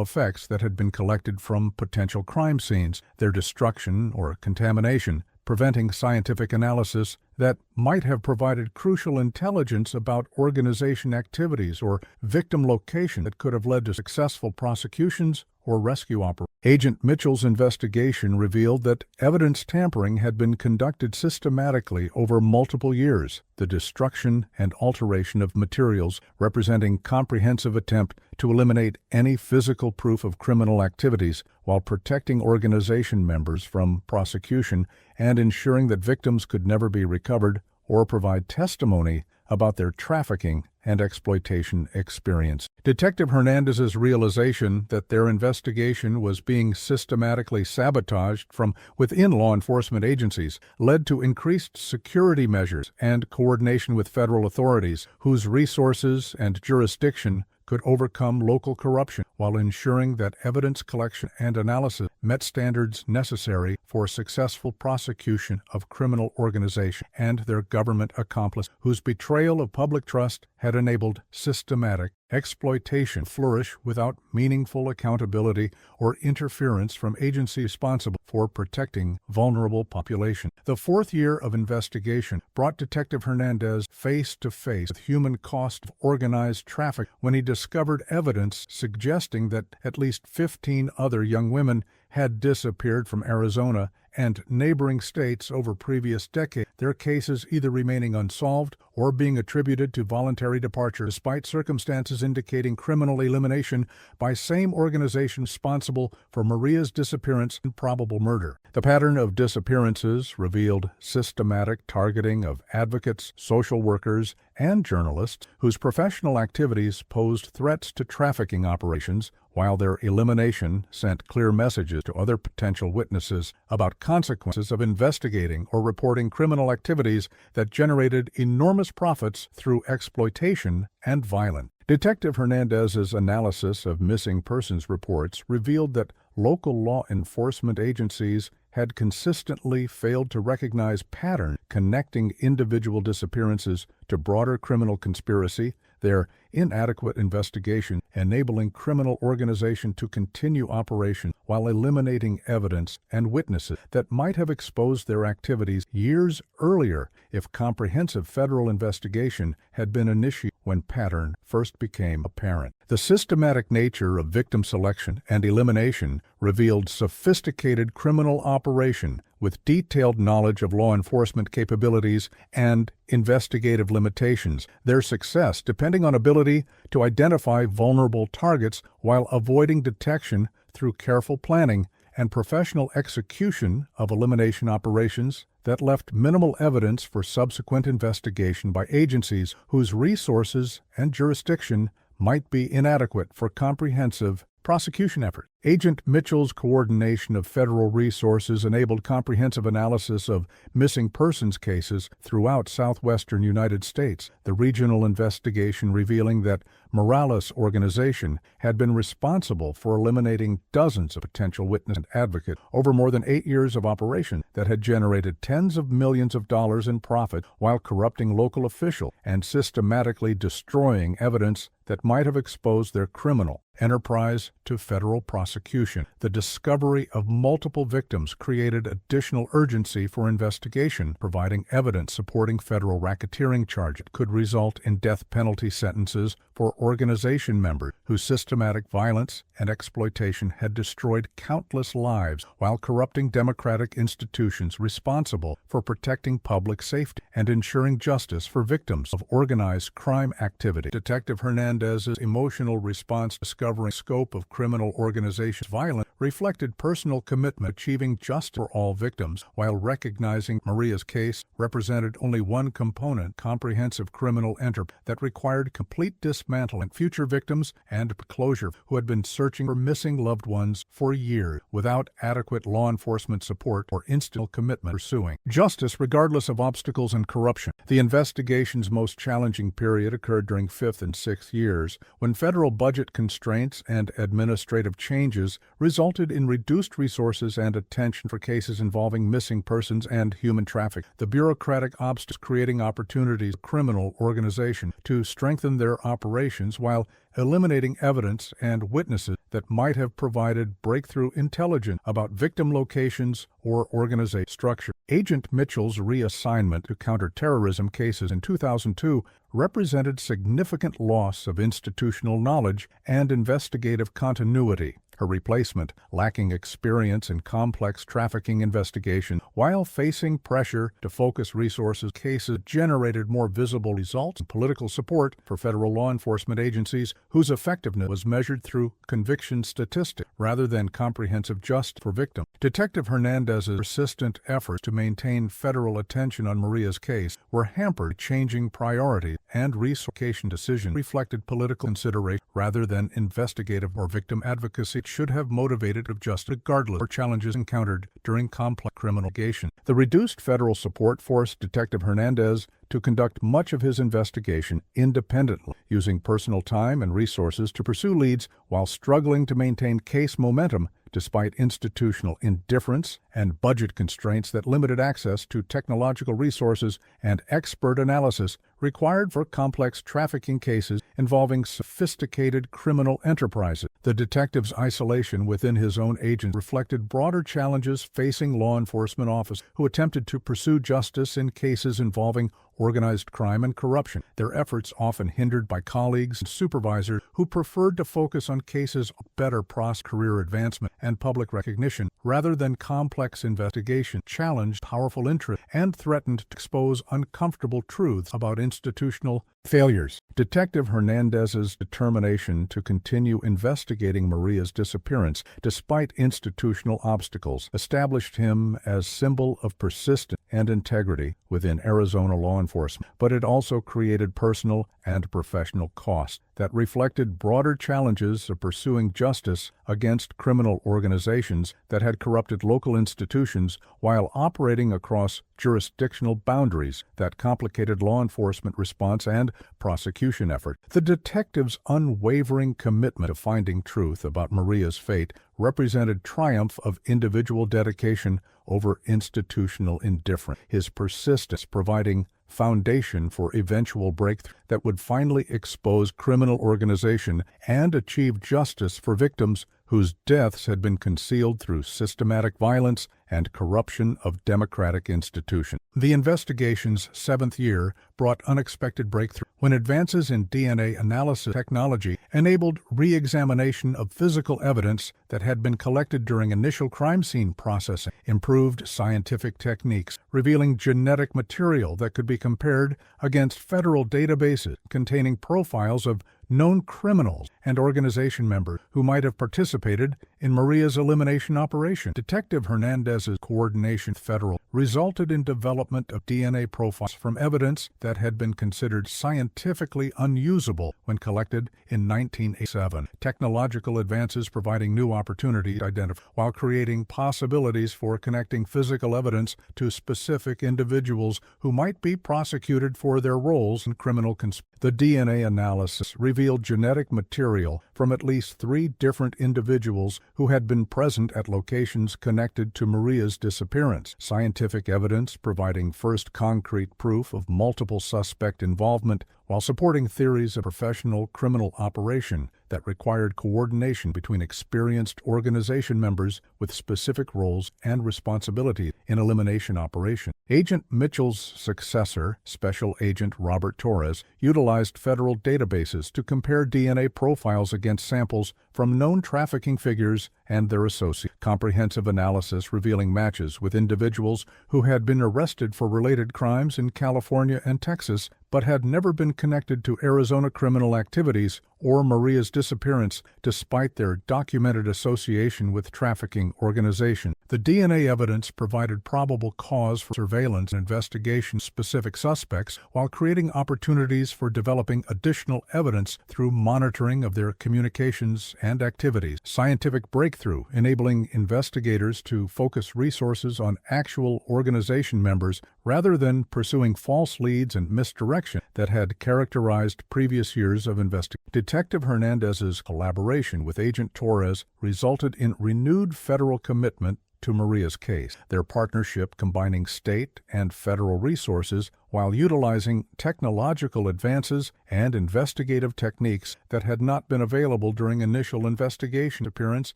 effects that had been collected from potential crime scenes, their destruction or contamination, preventing scientific analysis that might have provided crucial intelligence about organization activities or victim location that could have led to successful prosecutions or rescue operations. Agent Mitchell's investigation revealed that evidence tampering had been conducted systematically over multiple years. The destruction and alteration of materials representing comprehensive attempt to eliminate any physical proof of criminal activities while protecting organization members from prosecution and ensuring that victims could never be recovered or provide testimony about their trafficking and exploitation experience. Detective Hernandez's realization that their investigation was being systematically sabotaged from within law enforcement agencies led to increased security measures and coordination with federal authorities, whose resources and jurisdiction could overcome local corruption while ensuring that evidence collection and analysis met standards necessary for successful prosecution of criminal organizations and their government accomplices, whose betrayal of public trust had enabled systematic exploitation flourish without meaningful accountability or interference from agencies responsible for protecting vulnerable populations. The fourth year of investigation brought Detective Hernandez face to face with human cost of organized trafficking when he discovered evidence suggesting that at least 15 other young women had disappeared from Arizona and neighboring states over previous decades, their cases either remaining unsolved or being attributed to voluntary departure, despite circumstances indicating criminal elimination by same organization responsible for Maria's disappearance and probable murder. The pattern of disappearances revealed systematic targeting of advocates, social workers, and journalists whose professional activities posed threats to trafficking operations, while their elimination sent clear messages to other potential witnesses about consequences of investigating or reporting criminal activities that generated enormous profits through exploitation and violence. Detective Hernandez's analysis of missing persons reports revealed that local law enforcement agencies had consistently failed to recognize patterns connecting individual disappearances to broader criminal conspiracy, their inadequate investigation enabling criminal organization to continue operation while eliminating evidence and witnesses that might have exposed their activities years earlier if comprehensive federal investigation had been initiated when pattern first became apparent. The systematic nature of victim selection and elimination revealed sophisticated criminal operation with detailed knowledge of law enforcement capabilities and investigative limitations, their success depending on ability to identify vulnerable targets while avoiding detection through careful planning and professional execution of elimination operations that left minimal evidence for subsequent investigation by agencies whose resources and jurisdiction might be inadequate for comprehensive prosecution efforts. Agent Mitchell's coordination of federal resources enabled comprehensive analysis of missing persons cases throughout southwestern United States, the regional investigation revealing that Morales' organization had been responsible for eliminating dozens of potential witnesses and advocates over more than 8 years of operation that had generated tens of millions of dollars in profit while corrupting local officials and systematically destroying evidence that might have exposed their criminal enterprise to federal prosecution. The discovery of multiple victims created additional urgency for investigation, providing evidence supporting federal racketeering charges could result in death penalty sentences for organization members whose systematic violence and exploitation had destroyed countless lives while corrupting democratic institutions responsible for protecting public safety and ensuring justice for victims of organized crime activity. Detective Hernandez's emotional response discovering the scope of criminal organizations' violence reflected personal commitment to achieving justice for all victims, while recognizing Maria's case represented only one component, comprehensive criminal enterprise that required complete dismantling future victims and closure who had been searching for missing loved ones for years without adequate law enforcement support or instant commitment pursuing justice regardless of obstacles and corruption. The investigation's most challenging period occurred during 5th and 6th years, when federal budget constraints and administrative changes resulted in reduced resources and attention for cases involving missing persons and human trafficking. The bureaucratic obstacles creating opportunities for criminal organizations to strengthen their operations while eliminating evidence and witnesses that might have provided breakthrough intelligence about victim locations or organization structure. Agent Mitchell's reassignment to counterterrorism cases in 2002 represented significant loss of institutional knowledge and investigative continuity. Her replacement, lacking experience in complex trafficking investigation, while facing pressure to focus resources, cases generated more visible results and political support for federal law enforcement agencies whose effectiveness was measured through conviction statistics rather than comprehensive justice for victims. Detective Hernandez's persistent efforts to maintain federal attention on Maria's case were hampered by changing priorities and resource decisions reflected political consideration rather than investigative or victim advocacy should have motivated of justice regardless of challenges encountered during complex criminal investigation. The reduced federal support forced Detective Hernandez to conduct much of his investigation independently, using personal time and resources to pursue leads while struggling to maintain case momentum despite institutional indifference and budget constraints that limited access to technological resources and expert analysis required for complex trafficking cases involving sophisticated criminal enterprises. The detective's isolation within his own agency reflected broader challenges facing law enforcement officers who attempted to pursue justice in cases involving organized crime and corruption, their efforts often hindered by colleagues and supervisors who preferred to focus on cases of better career advancement and public recognition rather than complex investigation, challenged powerful interests, and threatened to expose uncomfortable truths about institutional failures. Detective Hernandez's determination to continue investigating Maria's disappearance despite institutional obstacles established him as symbol of persistence and integrity within Arizona law enforcement, but it also created personal and professional costs that reflected broader challenges of pursuing justice against criminal organizations that had corrupted local institutions while operating across jurisdictional boundaries that complicated law enforcement response and prosecution effort. The detective's unwavering commitment to finding truth about Maria's fate represented triumph of individual dedication over institutional indifference, his persistence providing foundation for eventual breakthrough that would finally expose criminal organization and achieve justice for victims whose deaths had been concealed through systematic violence and corruption of democratic institutions. The investigation's 7th year brought unexpected breakthrough when advances in DNA analysis technology enabled re-examination of physical evidence that had been collected during initial crime scene processing, improved scientific techniques revealing genetic material that could be compared against federal databases containing profiles of known criminals and organization members who might have participated in Maria's elimination operation. Detective Hernandez's coordination with federal resulted in development of DNA profiles from evidence that had been considered scientifically unusable when collected in 1987. Technological advances providing new opportunities to identify while creating possibilities for connecting physical evidence to specific individuals who might be prosecuted for their roles in criminal conspiracy. The DNA analysis revealed genetic material from at least 3 different individuals who had been present at locations connected to Maria's disappearance. Scientific evidence providing first concrete proof of multiple suspect involvement while supporting theories of professional criminal operation that required coordination between experienced organization members with specific roles and responsibility in elimination operations. Agent Mitchell's successor, Special Agent Robert Torres, utilized federal databases to compare DNA profiles against samples from known trafficking figures and their associates. Comprehensive analysis revealing matches with individuals who had been arrested for related crimes in California and Texas but had never been connected to Arizona criminal activities or Maria's disappearance despite their documented association with trafficking organizations. The DNA evidence provided probable cause for surveillance and investigation of specific suspects while creating opportunities for developing additional evidence through monitoring of their communications and activities. Scientific breakthrough enabling investigators to focus resources on actual organization members rather than pursuing false leads and misdirection that had characterized previous years of investigation. Detective Hernandez's collaboration with Agent Torres resulted in renewed federal commitment to Maria's case, their partnership combining state and federal resources while utilizing technological advances and investigative techniques that had not been available during initial investigation, disappearance,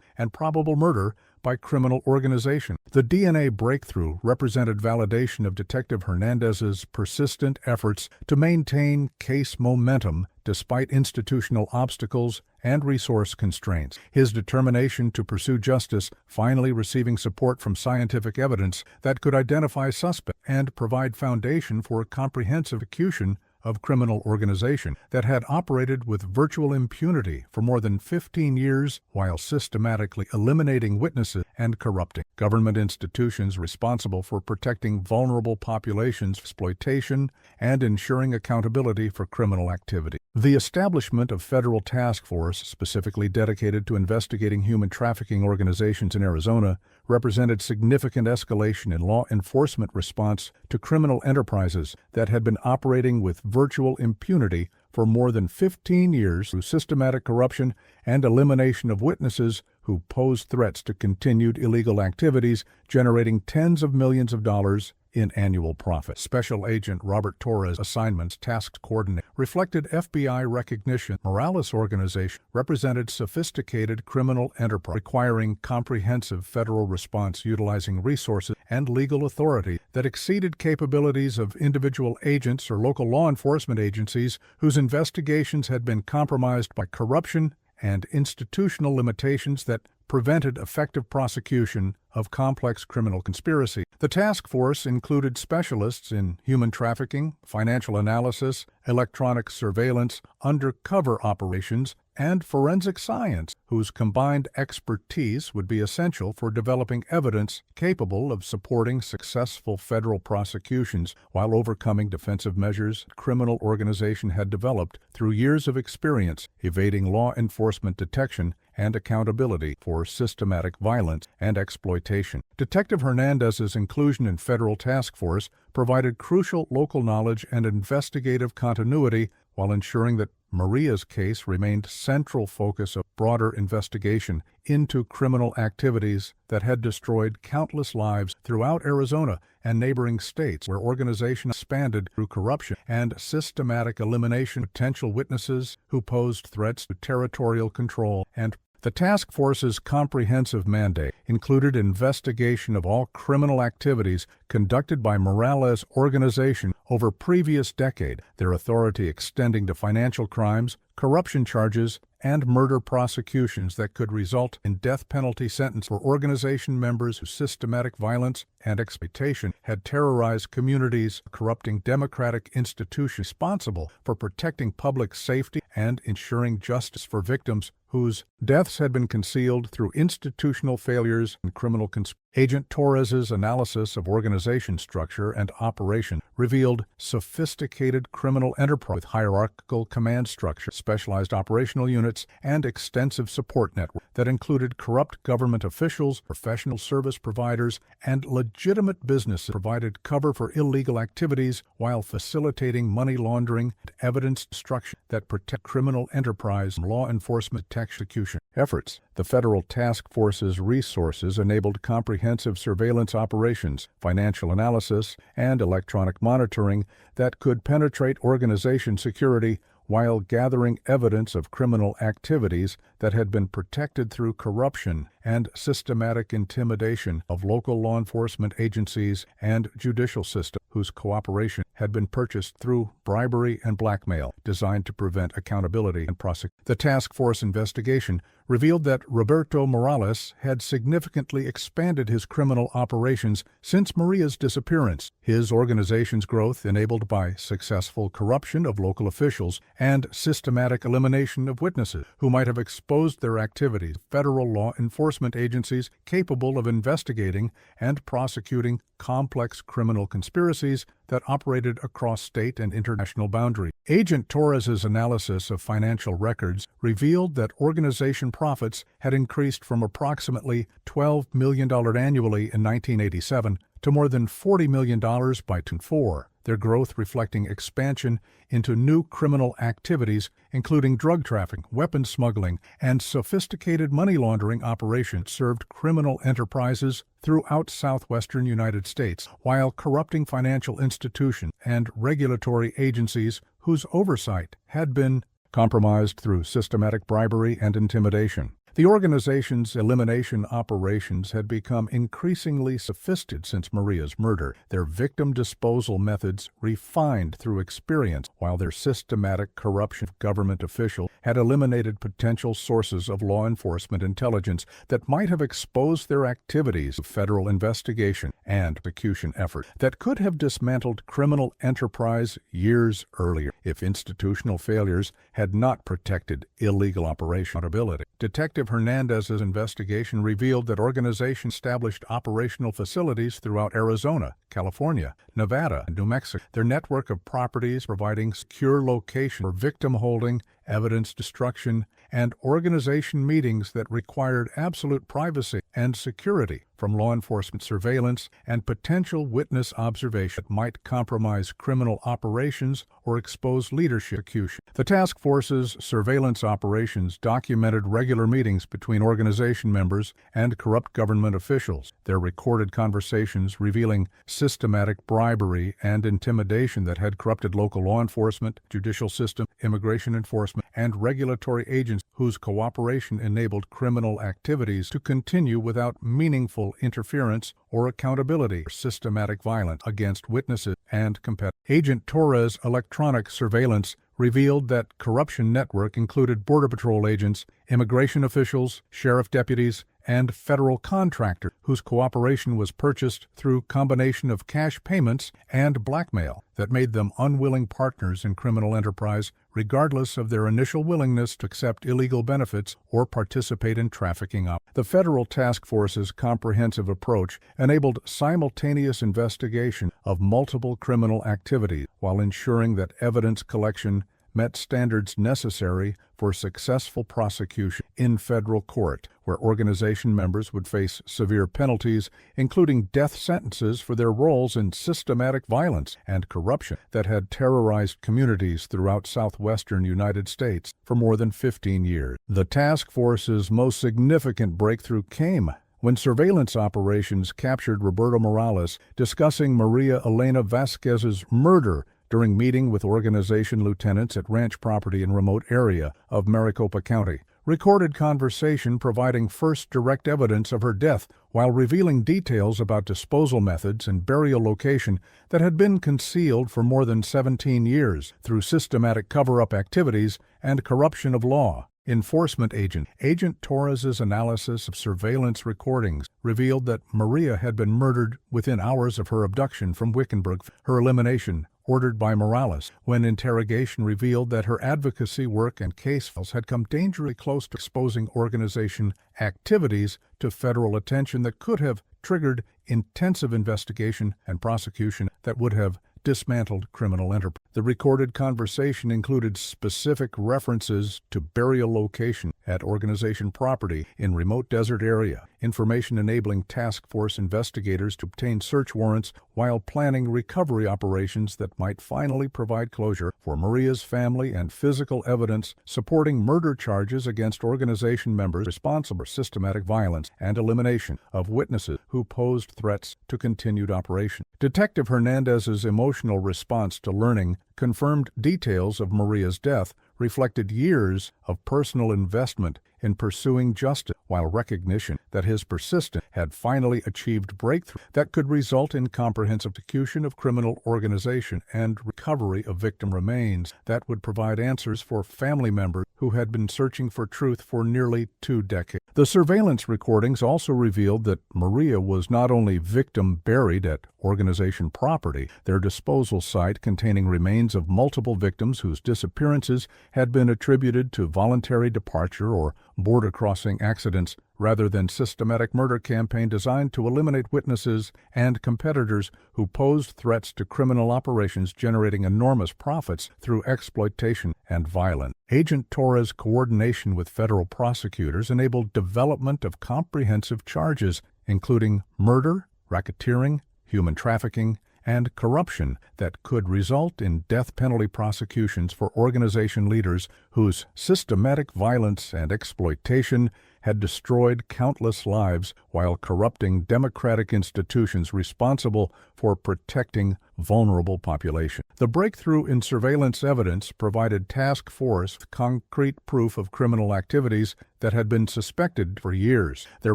and probable murder by criminal organization. The DNA breakthrough represented validation of Detective Hernandez's persistent efforts to maintain case momentum despite institutional obstacles and resource constraints. His determination to pursue justice finally receiving support from scientific evidence that could identify suspects and provide foundation for a comprehensive execution of criminal organization that had operated with virtual impunity for more than 15 years while systematically eliminating witnesses and corrupting government institutions responsible for protecting vulnerable populations, exploitation, and ensuring accountability for criminal activity. The establishment of federal task force specifically dedicated to investigating human trafficking organizations in Arizona represented significant escalation in law enforcement response to criminal enterprises that had been operating with virtual impunity for more than 15 years through systematic corruption and elimination of witnesses who posed threats to continued illegal activities, generating tens of millions of dollars in annual profit. Special Agent Robert Torres' assignments task coordinate reflected FBI recognition. Morales' organization represented sophisticated criminal enterprise requiring comprehensive federal response utilizing resources and legal authority that exceeded capabilities of individual agents or local law enforcement agencies whose investigations had been compromised by corruption and institutional limitations that prevented effective prosecution of complex criminal conspiracy. The task force included specialists in human trafficking, financial analysis, electronic surveillance, undercover operations, and forensic science, whose combined expertise would be essential for developing evidence capable of supporting successful federal prosecutions while overcoming defensive measures the criminal organization had developed through years of experience evading law enforcement detection and accountability for systematic violence and exploitation. Detective Hernandez's inclusion in federal task force provided crucial local knowledge and investigative continuity while ensuring that Maria's case remained central focus of broader investigation into criminal activities that had destroyed countless lives throughout Arizona and neighboring states where organizations expanded through corruption and systematic elimination of potential witnesses who posed threats to territorial control and the task force's comprehensive mandate included investigation of all criminal activities conducted by Morales' organization over previous decade, their authority extending to financial crimes, corruption charges, and murder prosecutions that could result in death penalty sentence for organization members whose systematic violence and exploitation had terrorized communities, corrupting democratic institutions responsible for protecting public safety and ensuring justice for victims whose deaths had been concealed through institutional failures and criminal conspiracy. Agent Torres's analysis of organization structure and operation revealed sophisticated criminal enterprise with hierarchical command structure, specialized operational units, and extensive support network that included corrupt government officials, professional service providers, and legitimate businesses provided cover for illegal activities while facilitating money laundering and evidence destruction that protect criminal enterprise from law enforcement execution efforts. The federal task force's resources enabled comprehensive surveillance operations, financial analysis, and electronic monitoring that could penetrate organization security while gathering evidence of criminal activities that had been protected through corruption and systematic intimidation of local law enforcement agencies and judicial system whose cooperation had been purchased through bribery and blackmail, designed to prevent accountability and prosecution. The task force investigation revealed that Roberto Morales had significantly expanded his criminal operations since Maria's disappearance. His organization's growth, enabled by successful corruption of local officials and systematic elimination of witnesses who might have exposed their activities, federal law enforcement agencies capable of investigating and prosecuting complex criminal conspiracies that operated across state and international boundaries. Agent Torres's analysis of financial records revealed that organization profits had increased from approximately $12 million annually in 1987 to more than $40 million by 2004, their growth reflecting expansion into new criminal activities, including drug trafficking, weapons smuggling, and sophisticated money laundering operations served criminal enterprises throughout southwestern United States, while corrupting financial institutions and regulatory agencies whose oversight had been compromised through systematic bribery and intimidation. The organization's elimination operations had become increasingly sophisticated since Maria's murder, their victim disposal methods refined through experience, while their systematic corruption of government officials had eliminated potential sources of law enforcement intelligence that might have exposed their activities of federal investigation and prosecution efforts that could have dismantled criminal enterprise years earlier if institutional failures had not protected illegal operation accountability. Detective Hernandez's investigation revealed that organizations established operational facilities throughout Arizona, California, Nevada, and New Mexico. Their network of properties providing secure location for victim holding, evidence destruction, and organization meetings that required absolute privacy and security from law enforcement surveillance and potential witness observation that might compromise criminal operations or expose leadership execution. The task force's surveillance operations documented regular meetings between organization members and corrupt government officials, their recorded conversations revealing systematic bribery and intimidation that had corrupted local law enforcement, judicial system, immigration enforcement, and regulatory agencies whose cooperation enabled criminal activities to continue without meaningful interference or accountability for systematic violence against witnesses and competitors. Agent Torres' electronic surveillance revealed that corruption network included Border Patrol agents, immigration officials, sheriff deputies, and federal contractors whose cooperation was purchased through combination of cash payments and blackmail that made them unwilling partners in criminal enterprise regardless of their initial willingness to accept illegal benefits or participate in trafficking. The federal task force's comprehensive approach enabled simultaneous investigation of multiple criminal activities while ensuring that evidence collection met standards necessary for successful prosecution in federal court, where organization members would face severe penalties, including death sentences for their roles in systematic violence and corruption that had terrorized communities throughout southwestern United States for more than 15 years. The task force's most significant breakthrough came when surveillance operations captured Roberto Morales discussing Maria Elena Vasquez's murder during meeting with organization lieutenants at ranch property in remote area of Maricopa County. Recorded conversation providing first direct evidence of her death while revealing details about disposal methods and burial location that had been concealed for more than 17 years through systematic cover-up activities and corruption of law enforcement agent. Agent Torres's analysis of surveillance recordings revealed that Maria had been murdered within hours of her abduction from Wickenburg. Her elimination ordered by Morales, when interrogation revealed that her advocacy work and case files had come dangerously close to exposing organization activities to federal attention that could have triggered intensive investigation and prosecution that would have dismantled criminal enterprise. The recorded conversation included specific references to burial location at organization property in remote desert area, information enabling task force investigators to obtain search warrants while planning recovery operations that might finally provide closure for Maria's family, and physical evidence supporting murder charges against organization members responsible for systematic violence and elimination of witnesses who posed threats to continued operation. Detective Hernandez's emotional response to learning confirmed details of Maria's death reflected years of personal investment in pursuing justice, while recognition that his persistence had finally achieved breakthrough that could result in comprehensive execution of criminal organization and recovery of victim remains that would provide answers for family members who had been searching for truth for nearly 2 decades. The surveillance recordings also revealed that Maria was not only victim buried at organization property, their disposal site containing remains of multiple victims whose disappearances had been attributed to voluntary departure or border crossing accidents rather than systematic murder campaign designed to eliminate witnesses and competitors who posed threats to criminal operations, generating enormous profits through exploitation and violence. Agent Torres' coordination with federal prosecutors enabled development of comprehensive charges, including murder, racketeering, human trafficking, and corruption that could result in death penalty prosecutions for organization leaders whose systematic violence and exploitation had destroyed countless lives while corrupting democratic institutions responsible for protecting vulnerable populations. The breakthrough in surveillance evidence provided task force with concrete proof of criminal activities that had been suspected for years, their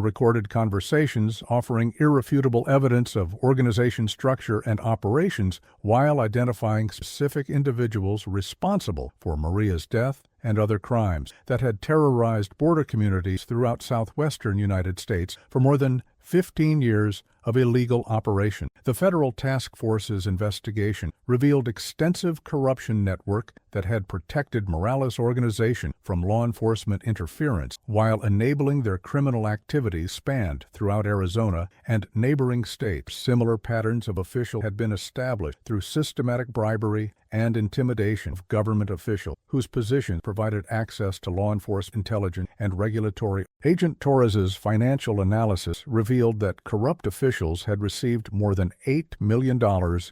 recorded conversations offering irrefutable evidence of organization structure and operations while identifying specific individuals responsible for Maria's death and other crimes that had terrorized border communities throughout southwestern United States for more than 15 years of illegal operation. The federal task force's investigation revealed extensive corruption network that had protected Morales' organization from law enforcement interference, while enabling their criminal activities spanned throughout Arizona and neighboring states. Similar patterns of officials had been established through systematic bribery and intimidation of government officials whose positions provided access to law enforcement intelligence and regulatory. Agent Torres's financial analysis revealed that corrupt officials had received more than $8 million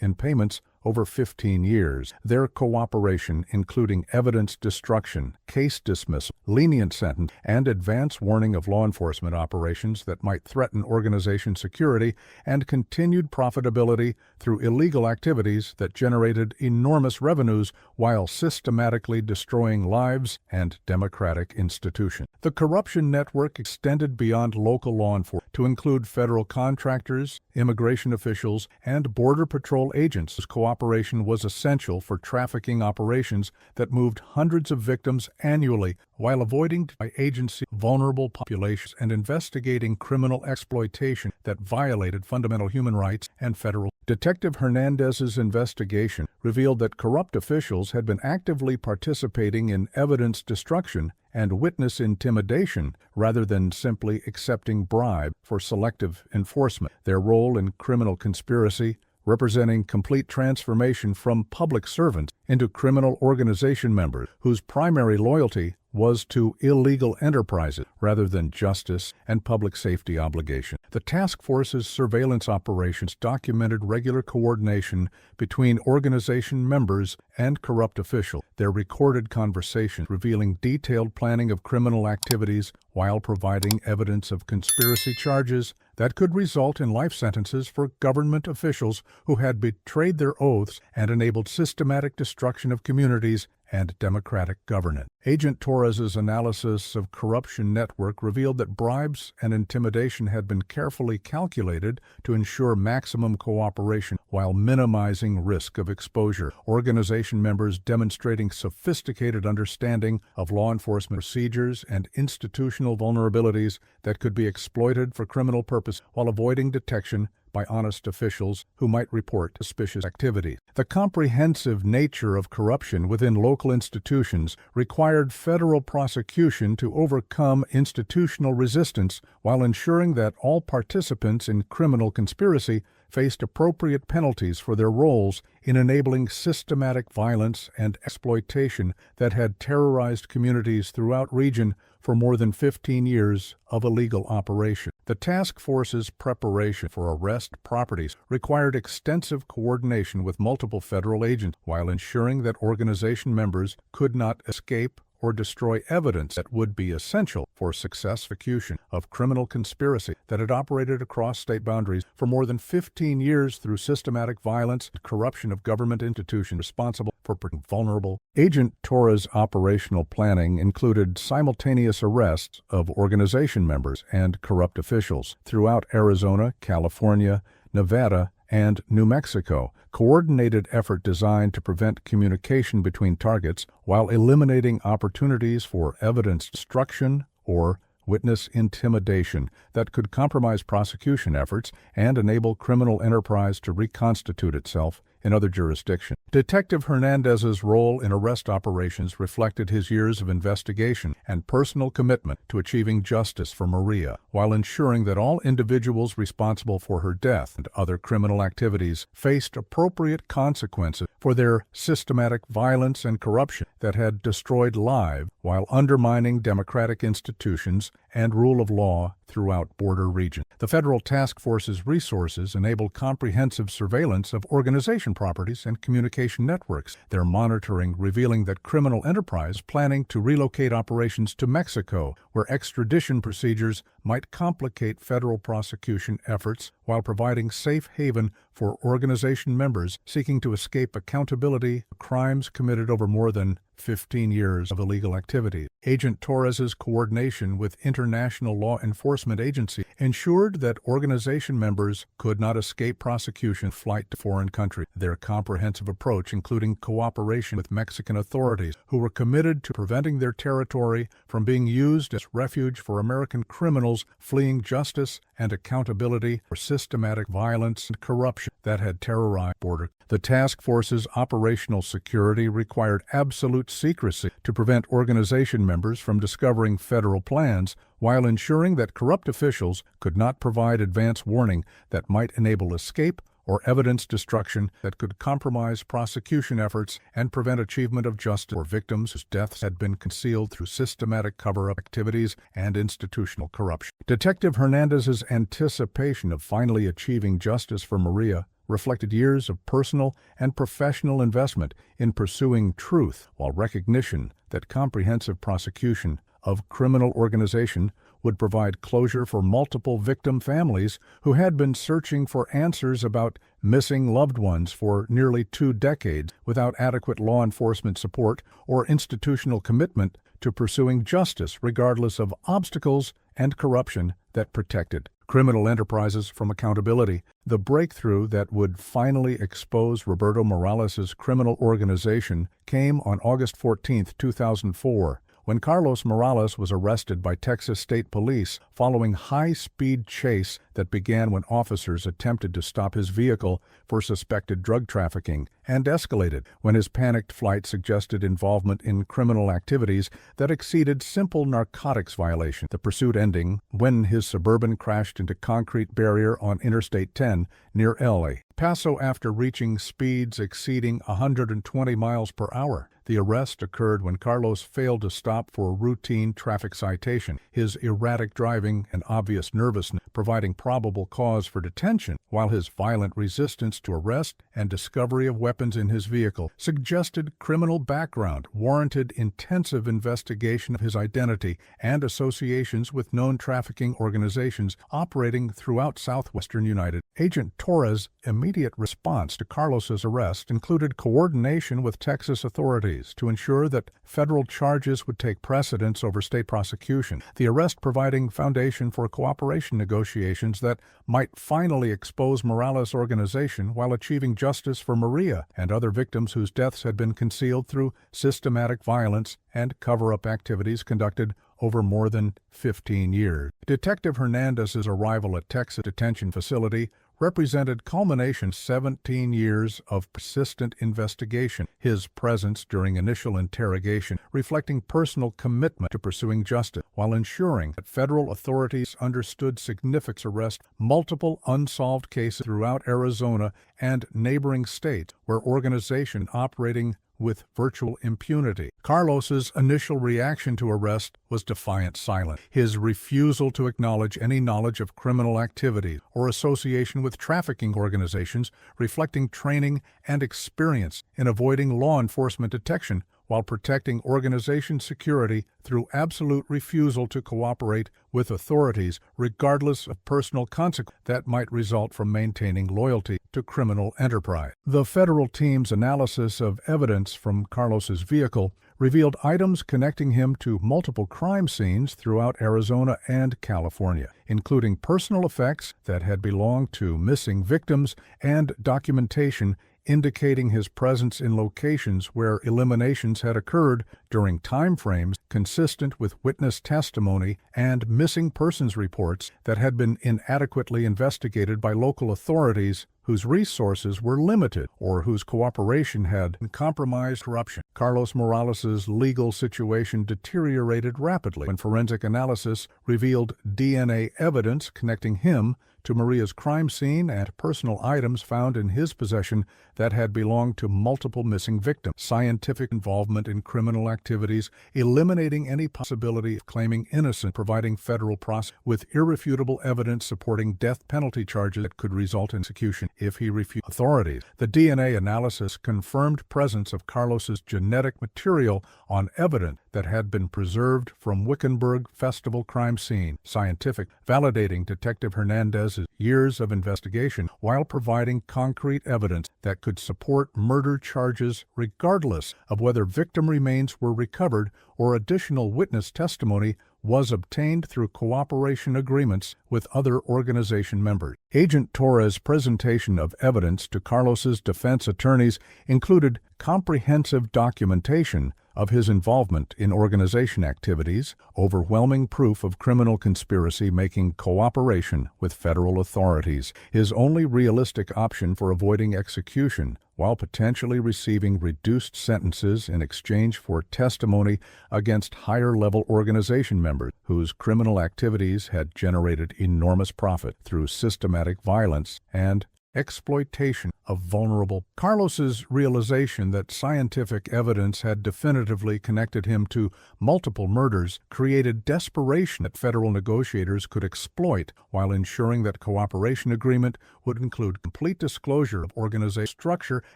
in payments over 15 years. Their cooperation, including evidence destruction, case dismissal, lenient sentence, and advance warning of law enforcement operations that might threaten organization security, and continued profitability through illegal activities that generated enormous revenues while systematically destroying lives and democratic institutions. The corruption network extended beyond local law enforcement to include federal contractors, immigration officials, and Border Patrol agents whose cooperation was essential for trafficking operations that moved hundreds of victims annually while avoiding by agency vulnerable populations and investigating criminal exploitation that violated fundamental human rights and federal. Detective Hernandez's investigation revealed that corrupt officials had been actively participating in evidence destruction and witness intimidation rather than simply accepting bribe for selective enforcement. Their role in criminal conspiracy, representing complete transformation from public servants into criminal organization members whose primary loyalty was to illegal enterprises rather than justice and public safety obligations. The task force's surveillance operations documented regular coordination between organization members and corrupt officials, their recorded conversations revealing detailed planning of criminal activities while providing evidence of conspiracy charges that could result in life sentences for government officials who had betrayed their oaths and enabled systematic destruction of communities and democratic governance. Agent Torres's analysis of corruption network revealed that bribes and intimidation had been carefully calculated to ensure maximum cooperation while minimizing risk of exposure. Organization members demonstrating sophisticated understanding of law enforcement procedures and institutional vulnerabilities that could be exploited for criminal purposes while avoiding detection by honest officials who might report suspicious activity. The comprehensive nature of corruption within local institutions required federal prosecution to overcome institutional resistance while ensuring that all participants in criminal conspiracy faced appropriate penalties for their roles in enabling systematic violence and exploitation that had terrorized communities throughout region for more than 15 years of illegal operation. The task force's preparation for arrest properties required extensive coordination with multiple federal agents while ensuring that organization members could not escape or destroy evidence that would be essential for successful execution of criminal conspiracy that had operated across state boundaries for more than 15 years through systematic violence and corruption of government institutions responsible for protecting vulnerable. Agent Torres' operational planning included simultaneous arrests of organization members and corrupt officials throughout Arizona, California, Nevada, and New Mexico, coordinated effort designed to prevent communication between targets while eliminating opportunities for evidence destruction or witness intimidation that could compromise prosecution efforts and enable criminal enterprise to reconstitute itself in other jurisdictions. Detective Hernandez's role in arrest operations reflected his years of investigation and personal commitment to achieving justice for Maria, while ensuring that all individuals responsible for her death and other criminal activities faced appropriate consequences for their systematic violence and corruption that had destroyed lives while undermining democratic institutions and rule of law throughout border regions. The federal task force's resources enabled comprehensive surveillance of organization properties and communication networks, their monitoring revealing that criminal enterprise planning to relocate operations to Mexico, where extradition procedures might complicate federal prosecution efforts while providing safe haven for organization members seeking to escape accountability for crimes committed over more than 15 years of illegal activity. Agent Torres's coordination with international law enforcement agencies ensured that organization members could not escape prosecution flight to foreign countries. Their comprehensive approach, including cooperation with Mexican authorities, who were committed to preventing their territory from being used as refuge for American criminals fleeing justice and accountability for systematic violence and corruption that had terrorized border. The task force's operational security required absolute secrecy to prevent organization members from discovering federal plans while ensuring that corrupt officials could not provide advance warning that might enable escape or evidence destruction that could compromise prosecution efforts and prevent achievement of justice for victims whose deaths had been concealed through systematic cover-up activities and institutional corruption. Detective Hernandez's anticipation of finally achieving justice for Maria reflected years of personal and professional investment in pursuing truth, while recognition that comprehensive prosecution of criminal organization would provide closure for multiple victim families who had been searching for answers about missing loved ones for nearly 2 decades without adequate law enforcement support or institutional commitment to pursuing justice regardless of obstacles and corruption that protected criminal enterprises from accountability. The breakthrough that would finally expose Roberto Morales' criminal organization came on August 14, 2004, when Carlos Morales was arrested by Texas State Police following high-speed chase that began when officers attempted to stop his vehicle for suspected drug trafficking and escalated when his panicked flight suggested involvement in criminal activities that exceeded simple narcotics violation. The pursuit ending when his Suburban crashed into concrete barrier on Interstate 10 near El Paso after reaching speeds exceeding 120 miles per hour. The arrest occurred when Carlos failed to stop for a routine traffic citation, his erratic driving and obvious nervousness providing probable cause for detention, while his violent resistance to arrest and discovery of weapons in his vehicle suggested criminal background, warranted intensive investigation of his identity and associations with known trafficking organizations operating throughout southwestern United. Agent Torres' immediate response to Carlos's arrest included coordination with Texas authorities to ensure that federal charges would take precedence over state prosecution, the arrest providing foundation for cooperation negotiations that might finally expose Morales' organization while achieving justice for Maria and other victims whose deaths had been concealed through systematic violence and cover-up activities conducted over more than 15 years. Detective Hernandez's arrival at Texas detention facility represented culmination 17 years of persistent investigation, his presence during initial interrogation reflecting personal commitment to pursuing justice while ensuring that federal authorities understood significant arrest, multiple unsolved cases throughout Arizona and neighboring states where organizations operating with virtual impunity. Carlos's initial reaction to arrest was defiant silence. His refusal to acknowledge any knowledge of criminal activity or association with trafficking organizations, reflecting training and experience in avoiding law enforcement detection while protecting organization security through absolute refusal to cooperate with authorities regardless of personal consequences that might result from maintaining loyalty to criminal enterprise. The federal team's analysis of evidence from Carlos's vehicle revealed items connecting him to multiple crime scenes throughout Arizona and California, including personal effects that had belonged to missing victims and documentation indicating his presence in locations where eliminations had occurred during time frames consistent with witness testimony and missing persons reports that had been inadequately investigated by local authorities whose resources were limited or whose cooperation had compromised corruption. Carlos Morales's legal situation deteriorated rapidly when forensic analysis revealed DNA evidence connecting him to Maria's crime scene and personal items found in his possession that had belonged to multiple missing victims. Scientific involvement in criminal activities, eliminating any possibility of claiming innocence, providing federal prosecutors with irrefutable evidence supporting death penalty charges that could result in execution if he refused authorities. The DNA analysis confirmed presence of Carlos's genetic material on evidence that had been preserved from Wickenburg Festival crime scene. Scientific, validating Detective Hernandez's years of investigation while providing concrete evidence that could support murder charges regardless of whether victim remains were recovered or additional witness testimony was obtained through cooperation agreements with other organization members. Agent Torres' presentation of evidence to Carlos's defense attorneys included comprehensive documentation of his involvement in organization activities, overwhelming proof of criminal conspiracy making cooperation with federal authorities his only realistic option for avoiding execution, while potentially receiving reduced sentences in exchange for testimony against higher-level organization members whose criminal activities had generated enormous profit through systematic violence and exploitation of vulnerable. Carlos's realization that scientific evidence had definitively connected him to multiple murders created desperation that federal negotiators could exploit while ensuring that cooperation agreement would include complete disclosure of organization structure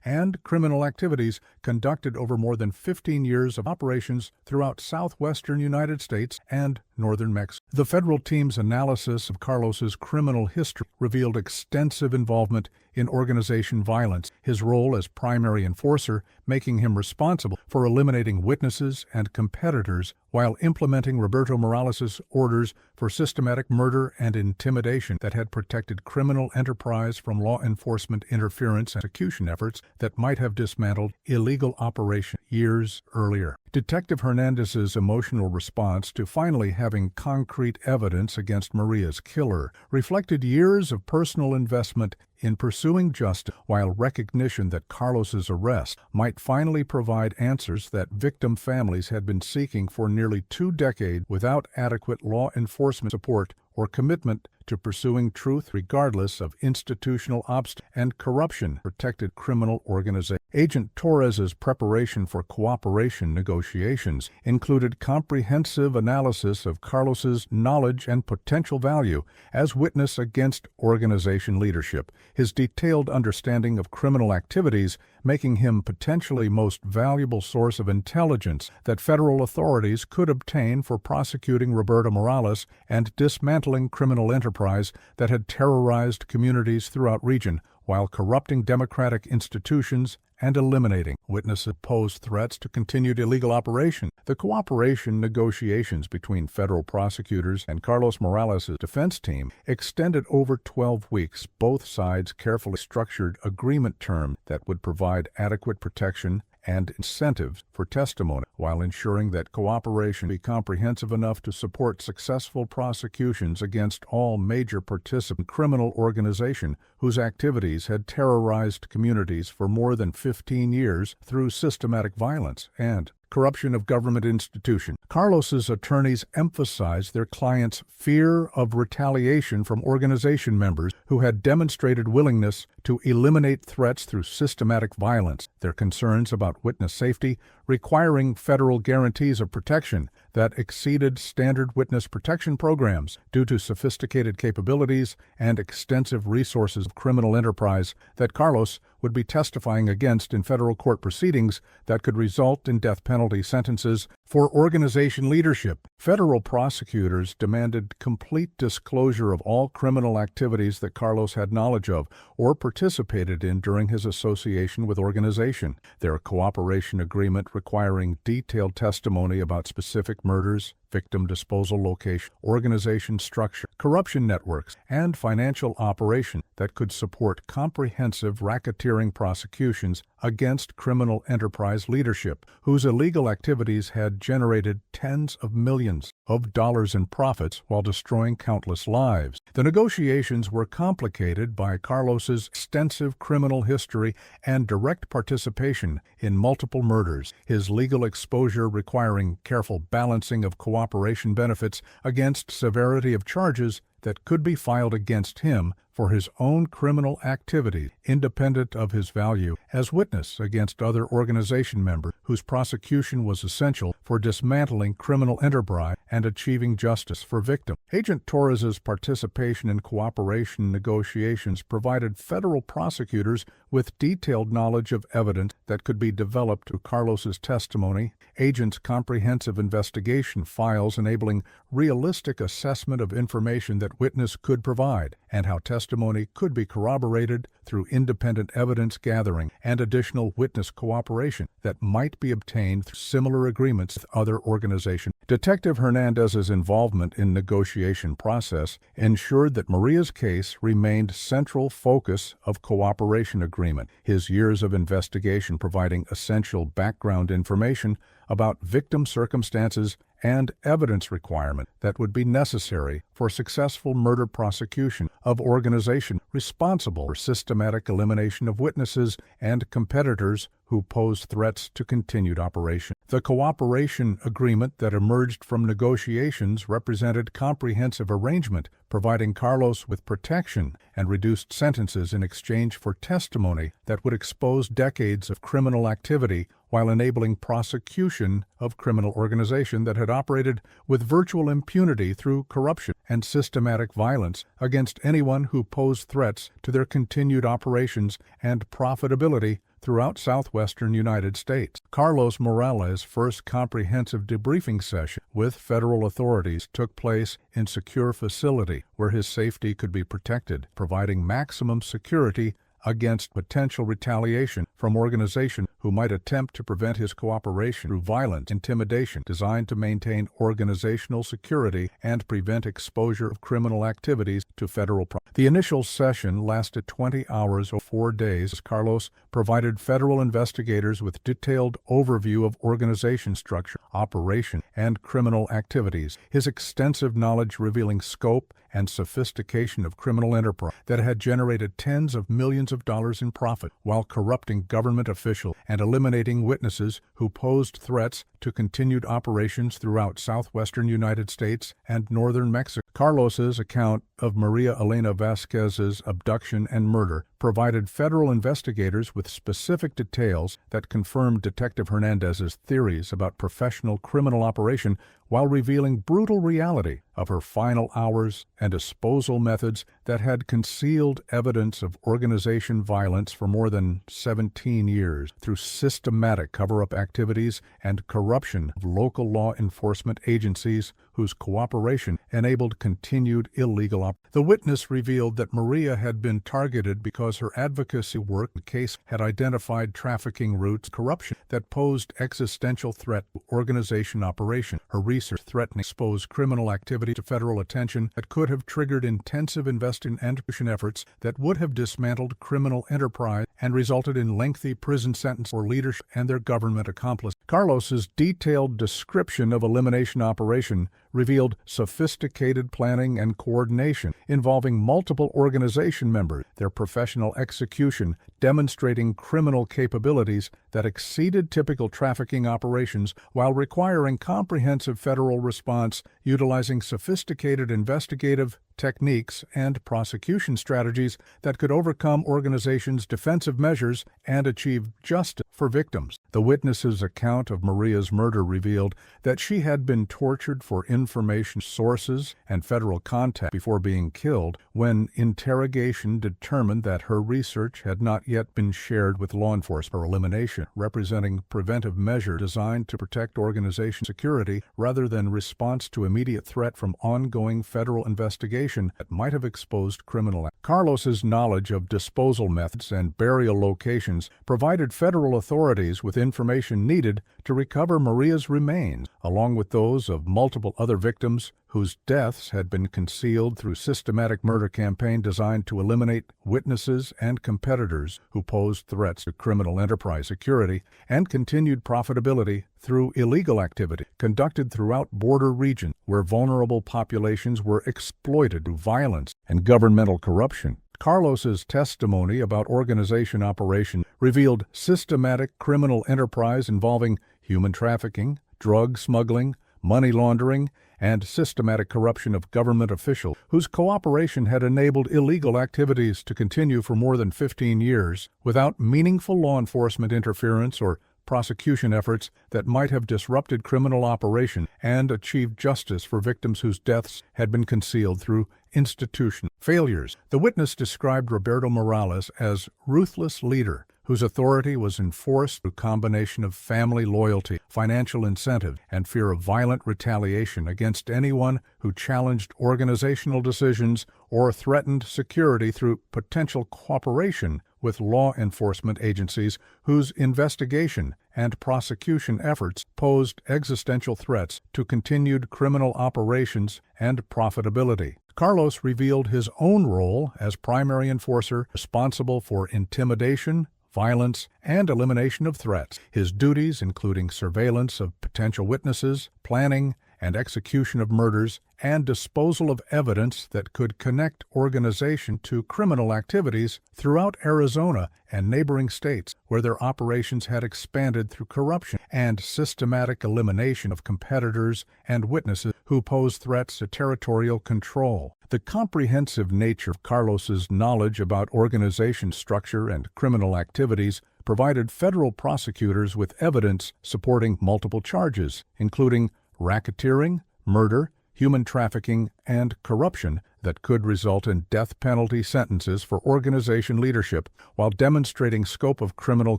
and criminal activities conducted over more than 15 years of operations throughout southwestern United States and northern Mexico. The federal team's analysis of Carlos's criminal history revealed extensive involvement in organization violence, his role as primary enforcer making him responsible for eliminating witnesses and competitors while implementing Roberto Morales's orders for systematic murder and intimidation that had protected criminal enterprise from law enforcement interference and execution efforts that might have dismantled illegal operations years earlier. Detective Hernandez's emotional response to finally having concrete evidence against Maria's killer reflected years of personal investment in pursuing justice, while recognition that Carlos's arrest might finally provide answers that victim families had been seeking for nearly 2 decades without adequate law enforcement support or commitment to pursuing truth regardless of institutional obstacles and corruption protected criminal organizations. Agent Torres's preparation for cooperation negotiations included comprehensive analysis of Carlos's knowledge and potential value as witness against organization leadership, his detailed understanding of criminal activities making him potentially most valuable source of intelligence that federal authorities could obtain for prosecuting Roberto Morales and dismantling criminal enterprise that had terrorized communities throughout region while corrupting democratic institutions and eliminating witnesses posed threats to continued illegal operation. The cooperation negotiations between federal prosecutors and Carlos Morales' defense team extended over 12 weeks. Both sides carefully structured agreement terms that would provide adequate protection and incentives for testimony, while ensuring that cooperation be comprehensive enough to support successful prosecutions against all major participant criminal organization whose activities had terrorized communities for more than 15 years through systematic violence and corruption of government institutions. Carlos's attorneys emphasized their clients' fear of retaliation from organization members who had demonstrated willingness to eliminate threats through systematic violence, their concerns about witness safety, requiring federal guarantees of protection that exceeded standard witness protection programs due to sophisticated capabilities and extensive resources of criminal enterprise that Carlos would be testifying against in federal court proceedings that could result in death penalty sentences for organization leadership. Federal prosecutors demanded complete disclosure of all criminal activities that Carlos had knowledge of or participated in during his association with organization. Their cooperation agreement requiring detailed testimony about specific murders, victim disposal location, organization structure, corruption networks, and financial operation that could support comprehensive racketeering prosecutions against criminal enterprise leadership, whose illegal activities had generated tens of millions of dollars in profits while destroying countless lives. The negotiations were complicated by Carlos's extensive criminal history and direct participation in multiple murders, his legal exposure requiring careful balancing of cooperation benefits against severity of charges that could be filed against him for his own criminal activity, independent of his value as witness against other organization members whose prosecution was essential for dismantling criminal enterprise and achieving justice for victims. Agent Torres's participation in cooperation negotiations provided federal prosecutors with detailed knowledge of evidence that could be developed through Carlos's testimony, agents' comprehensive investigation files enabling realistic assessment of information that witness could provide, and how testimony could be corroborated through independent evidence gathering and additional witness cooperation that might be obtained through similar agreements with other organizations. Detective Hernandez's involvement in negotiation process ensured that Maria's case remained central focus of cooperation agreement, his years of investigation providing essential background information about victim circumstances and evidence requirement that would be necessary for successful murder prosecution of organization responsible for systematic elimination of witnesses and competitors who posed threats to continued operation. The cooperation agreement that emerged from negotiations represented comprehensive arrangement, providing Carlos with protection and reduced sentences in exchange for testimony that would expose decades of criminal activity while enabling prosecution of criminal organization that had operated with virtual impunity through corruption and systematic violence against anyone who posed threats to their continued operations and profitability throughout southwestern United States. Carlos Morales' first comprehensive debriefing session with federal authorities took place in secure facility where his safety could be protected, providing maximum security against potential retaliation from organizations who might attempt to prevent his cooperation through violent intimidation designed to maintain organizational security and prevent exposure of criminal activities to federal property. The initial session lasted 20 hours or 4 days as Carlos provided federal investigators with detailed overview of organization structure, operation, and criminal activities, his extensive knowledge revealing scope and sophistication of criminal enterprise that had generated tens of millions of dollars in profit while corrupting government officials and eliminating witnesses who posed threats to continued operations throughout southwestern United States and northern Mexico. Carlos's account of Maria Elena Vasquez's abduction and murder provided federal investigators with specific details that confirmed Detective Hernandez's theories about professional criminal operation while revealing brutal reality of her final hours and disposal methods that had concealed evidence of organization violence for more than 17 years through systematic cover-up activities and corruption of local law enforcement agencies whose cooperation enabled continued illegal operations. The witness revealed that Maria had been targeted because her advocacy work in the case had identified trafficking routes, corruption that posed existential threat to organization operation. Her research threatening exposed criminal activity to federal attention that could have triggered intensive investigation and efforts that would have dismantled criminal enterprise and resulted in lengthy prison sentences for leadership and their government accomplices. Carlos's detailed description of elimination operation revealed sophisticated planning and coordination involving multiple organization members, their professional execution demonstrating criminal capabilities that exceeded typical trafficking operations while requiring comprehensive federal response utilizing sophisticated investigative techniques and prosecution strategies that could overcome organizations' defensive measures and achieve justice for victims. The witness's account of Maria's murder revealed that she had been tortured for information sources and federal contact before being killed when interrogation determined that her research had not yet been shared with law enforcement. Her elimination, representing preventive measure designed to protect organization security rather than response to immediate threat from ongoing federal investigation that might have exposed criminal acts. Carlos's knowledge of disposal methods and burial locations provided federal authorities with information needed to recover Maria's remains, along with those of multiple other victims whose deaths had been concealed through systematic murder campaign designed to eliminate witnesses and competitors who posed threats to criminal enterprise security and continued profitability through illegal activity conducted throughout border regions where vulnerable populations were exploited through violence and governmental corruption. Carlos's testimony about organization operation revealed systematic criminal enterprise involving human trafficking, drug smuggling, money laundering, and systematic corruption of government officials whose cooperation had enabled illegal activities to continue for more than 15 years without meaningful law enforcement interference or prosecution efforts that might have disrupted criminal operation and achieved justice for victims whose deaths had been concealed through institutional failures. The witness described Roberto Morales as ruthless leader whose authority was enforced through a combination of family loyalty, financial incentive, and fear of violent retaliation against anyone who challenged organizational decisions or threatened security through potential cooperation with law enforcement agencies whose investigation and prosecution efforts posed existential threats to continued criminal operations and profitability. Carlos revealed his own role as primary enforcer responsible for intimidation, violence, and elimination of threats. His duties, including surveillance of potential witnesses, planning and execution of murders, and disposal of evidence that could connect organization to criminal activities throughout Arizona and neighboring states, where their operations had expanded through corruption and systematic elimination of competitors and witnesses who posed threats to territorial control. The comprehensive nature of Carlos's knowledge about organization structure and criminal activities provided federal prosecutors with evidence supporting multiple charges, including racketeering, murder, human trafficking, and corruption that could result in death penalty sentences for organization leadership, while demonstrating scope of criminal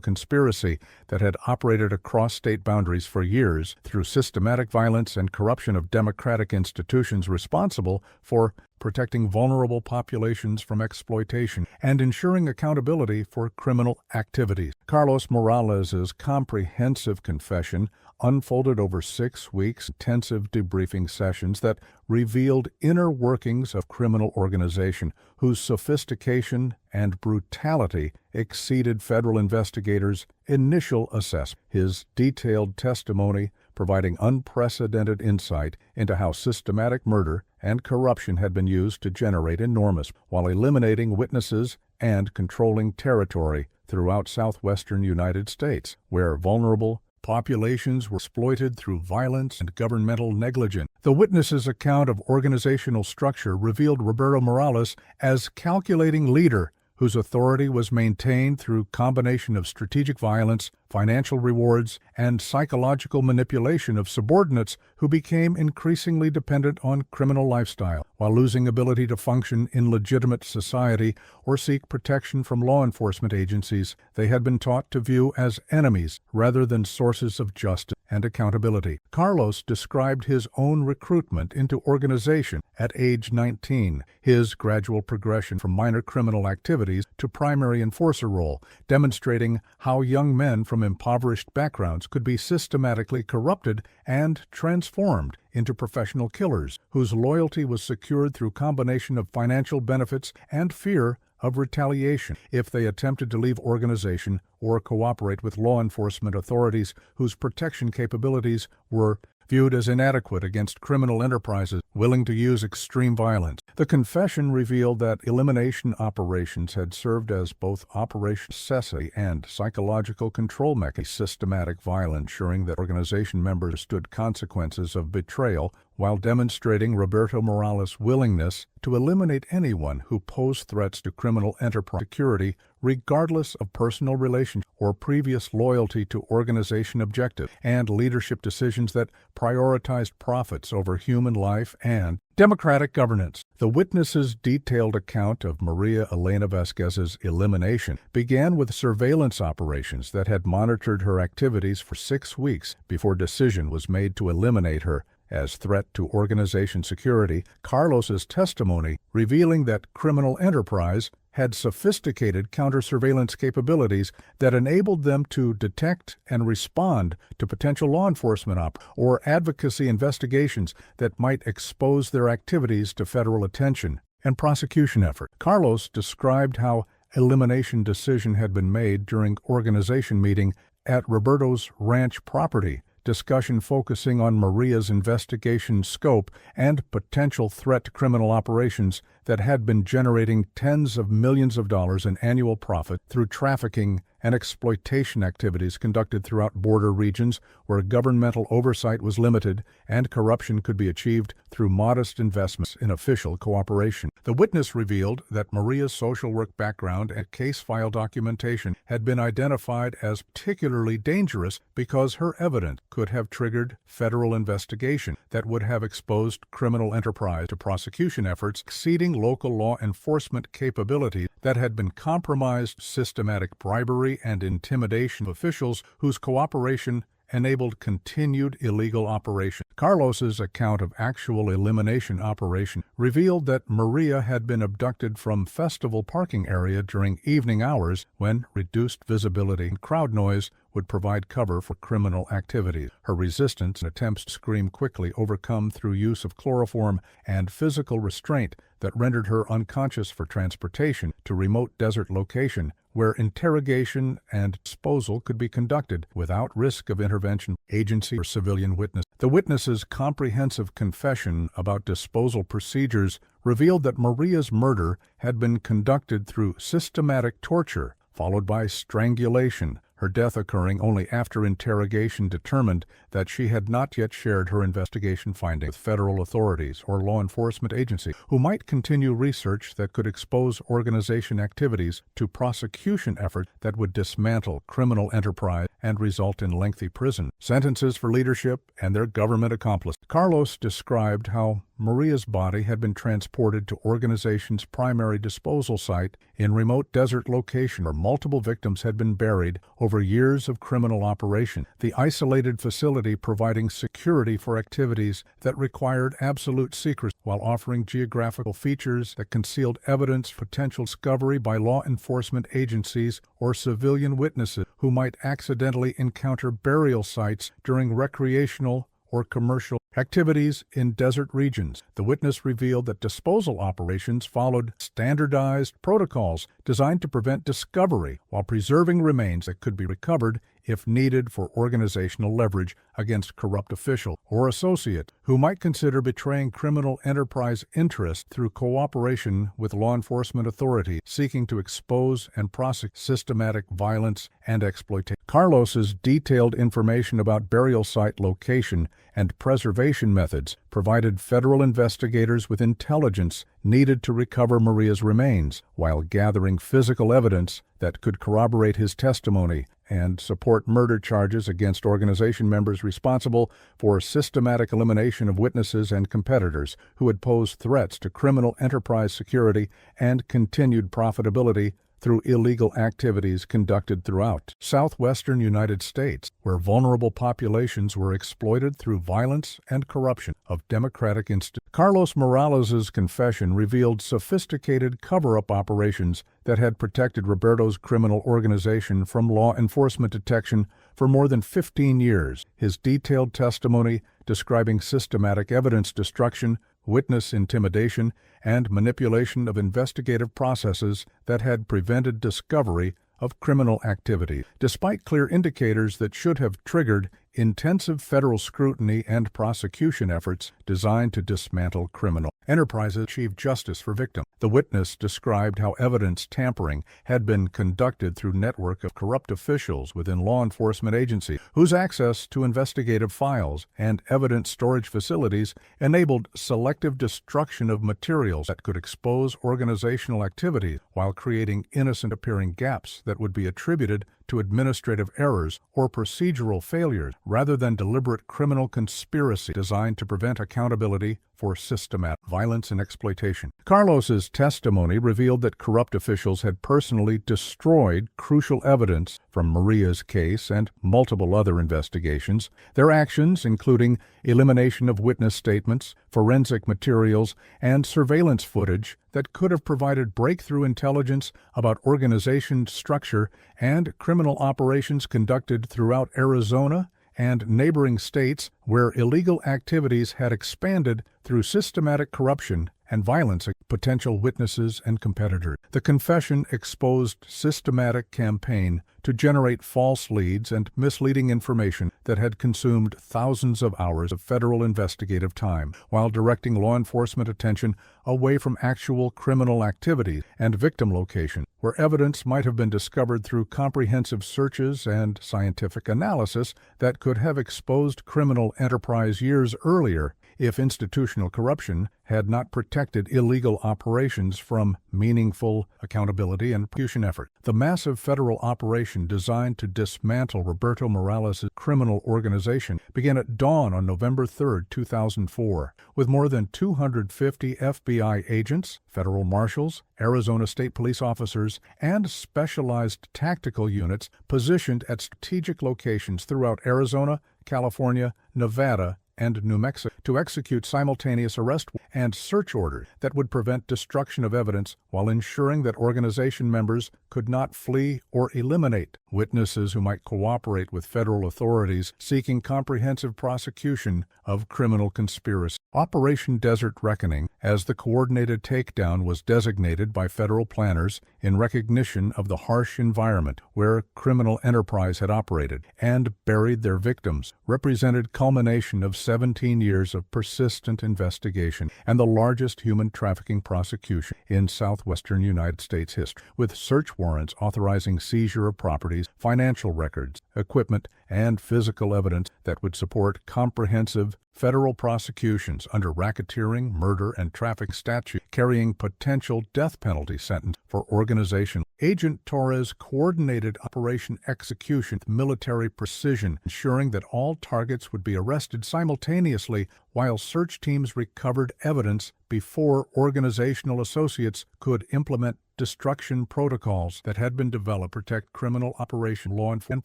conspiracy that had operated across state boundaries for years through systematic violence and corruption of democratic institutions responsible for protecting vulnerable populations from exploitation and ensuring accountability for criminal activities. Carlos Morales's comprehensive confession unfolded over 6 weeks' intensive debriefing sessions that revealed inner workings of criminal organization whose sophistication and brutality exceeded federal investigators' initial assessment. His detailed testimony providing unprecedented insight into how systematic murder and corruption had been used to generate enormous, while eliminating witnesses and controlling territory throughout southwestern United States, where vulnerable populations were exploited through violence and governmental negligence. The witness's account of organizational structure revealed Roberto Morales as calculating leader whose authority was maintained through combination of strategic violence, financial rewards, and psychological manipulation of subordinates who became increasingly dependent on criminal lifestyle, while losing ability to function in legitimate society or seek protection from law enforcement agencies they had been taught to view as enemies rather than sources of justice and accountability. Carlos described his own recruitment into organization at age 19, his gradual progression from minor criminal activities to primary enforcer role, demonstrating how young men from impoverished backgrounds could be systematically corrupted and transformed into professional killers, whose loyalty was secured through combination of financial benefits and fear of retaliation if they attempted to leave organization or cooperate with law enforcement authorities whose protection capabilities were viewed as inadequate against criminal enterprises willing to use extreme violence. The confession revealed that elimination operations had served as both operation necessity and psychological control mechanism, systematic violence, ensuring that organization members stood consequences of betrayal while demonstrating Roberto Morales' willingness to eliminate anyone who posed threats to criminal enterprise security regardless of personal relationship or previous loyalty to organization objectives, and leadership decisions that prioritized profits over human life and democratic governance. The witness's detailed account of Maria Elena Vasquez's elimination began with surveillance operations that had monitored her activities for 6 weeks before decision was made to eliminate her as threat to organization security. Carlos's testimony revealing that criminal enterprise had sophisticated counter-surveillance capabilities that enabled them to detect and respond to potential law enforcement or advocacy investigations that might expose their activities to federal attention and prosecution effort. Carlos described how elimination decision had been made during organization meeting at Roberto's ranch property, discussion focusing on Maria's investigation scope and potential threat to criminal operations that had been generating tens of millions of dollars in annual profit through trafficking and exploitation activities conducted throughout border regions where governmental oversight was limited and corruption could be achieved through modest investments in official cooperation. The witness revealed that Maria's social work background and case file documentation had been identified as particularly dangerous because her evidence could have triggered federal investigation that would have exposed criminal enterprise to prosecution efforts exceeding local law enforcement capabilities that had been compromised. Systematic bribery and intimidation of officials whose cooperation enabled continued illegal operation. Carlos's account of actual elimination operation revealed that Maria had been abducted from festival parking area during evening hours when reduced visibility and crowd noise would provide cover for criminal activity. Her resistance and attempts to scream quickly overcome through use of chloroform and physical restraint that rendered her unconscious for transportation to remote desert location where interrogation and disposal could be conducted without risk of intervention, agency, or civilian witness. The witness's comprehensive confession about disposal procedures revealed that Maria's murder had been conducted through systematic torture, followed by strangulation, her death occurring only after interrogation determined that she had not yet shared her investigation findings with federal authorities or law enforcement agencies who might continue research that could expose organization activities to prosecution efforts that would dismantle criminal enterprise and result in lengthy prison sentences for leadership and their government accomplices. Carlos described how Maria's body had been transported to organization's primary disposal site in remote desert location where multiple victims had been buried over years of criminal operation. The isolated facility providing security for activities that required absolute secrecy while offering geographical features that concealed evidence for potential discovery by law enforcement agencies or civilian witnesses who might accidentally encounter burial sites during recreational or commercial activities in desert regions. The witness revealed that disposal operations followed standardized protocols designed to prevent discovery while preserving remains that could be recovered if needed for organizational leverage against corrupt official or associate who might consider betraying criminal enterprise interest through cooperation with law enforcement authorities seeking to expose and prosecute systematic violence and exploitation. Carlos's detailed information about burial site location and preservation methods provided federal investigators with intelligence needed to recover Maria's remains while gathering physical evidence that could corroborate his testimony and support murder charges against organization members responsible for systematic elimination of witnesses and competitors who had posed threats to criminal enterprise security and continued profitability through illegal activities conducted throughout southwestern United States, where vulnerable populations were exploited through violence and corruption of democratic institutions. Carlos Morales' confession revealed sophisticated cover-up operations that had protected Roberto's criminal organization from law enforcement detection for more than 15 years. His detailed testimony describing systematic evidence destruction, witness intimidation, and manipulation of investigative processes that had prevented discovery of criminal activity, despite clear indicators that should have triggered intensive federal scrutiny and prosecution efforts designed to dismantle criminal enterprises, achieve justice for victims. The witness described how evidence tampering had been conducted through a network of corrupt officials within law enforcement agencies, whose access to investigative files and evidence storage facilities enabled selective destruction of materials that could expose organizational activity while creating innocent-appearing gaps that would be attributed to administrative errors or procedural failures rather than deliberate criminal conspiracy designed to prevent accountability for systematic violence and exploitation. Carlos's testimony revealed that corrupt officials had personally destroyed crucial evidence from Maria's case and multiple other investigations. Their actions, including elimination of witness statements, forensic materials, and surveillance footage that could have provided breakthrough intelligence about organization structure and criminal operations conducted throughout Arizona and neighboring states where illegal activities had expanded through systematic corruption and violence against potential witnesses and competitors. The confession exposed systematic campaign to generate false leads and misleading information that had consumed thousands of hours of federal investigative time, while directing law enforcement attention away from actual criminal activity and victim location, where evidence might have been discovered through comprehensive searches and scientific analysis that could have exposed criminal enterprise years earlier if institutional corruption had not protected illegal operations from meaningful accountability and prosecution effort. The massive federal operation designed to dismantle Roberto Morales' criminal organization began at dawn on November 3, 2004, with more than 250 FBI agents, federal marshals, Arizona State Police officers, and specialized tactical units positioned at strategic locations throughout Arizona, California, Nevada, and New Mexico to execute simultaneous arrest and search orders that would prevent destruction of evidence while ensuring that organization members could not flee or eliminate witnesses who might cooperate with federal authorities seeking comprehensive prosecution of criminal conspiracy. Operation Desert Reckoning, as the coordinated takedown was designated by federal planners in recognition of the harsh environment where criminal enterprise had operated and buried their victims, represented culmination of 17 years of persistent investigation and the largest human trafficking prosecution in southwestern United States history, with search warrants authorizing seizure of properties, financial records, equipment, and physical evidence that would support comprehensive federal prosecutions under racketeering, murder, and traffic statutes carrying potential death penalty sentence for organization. Agent Torres coordinated operation execution with military precision, ensuring that all targets would be arrested simultaneously while search teams recovered evidence before organizational associates could implement destruction protocols that had been developed to protect criminal operation law and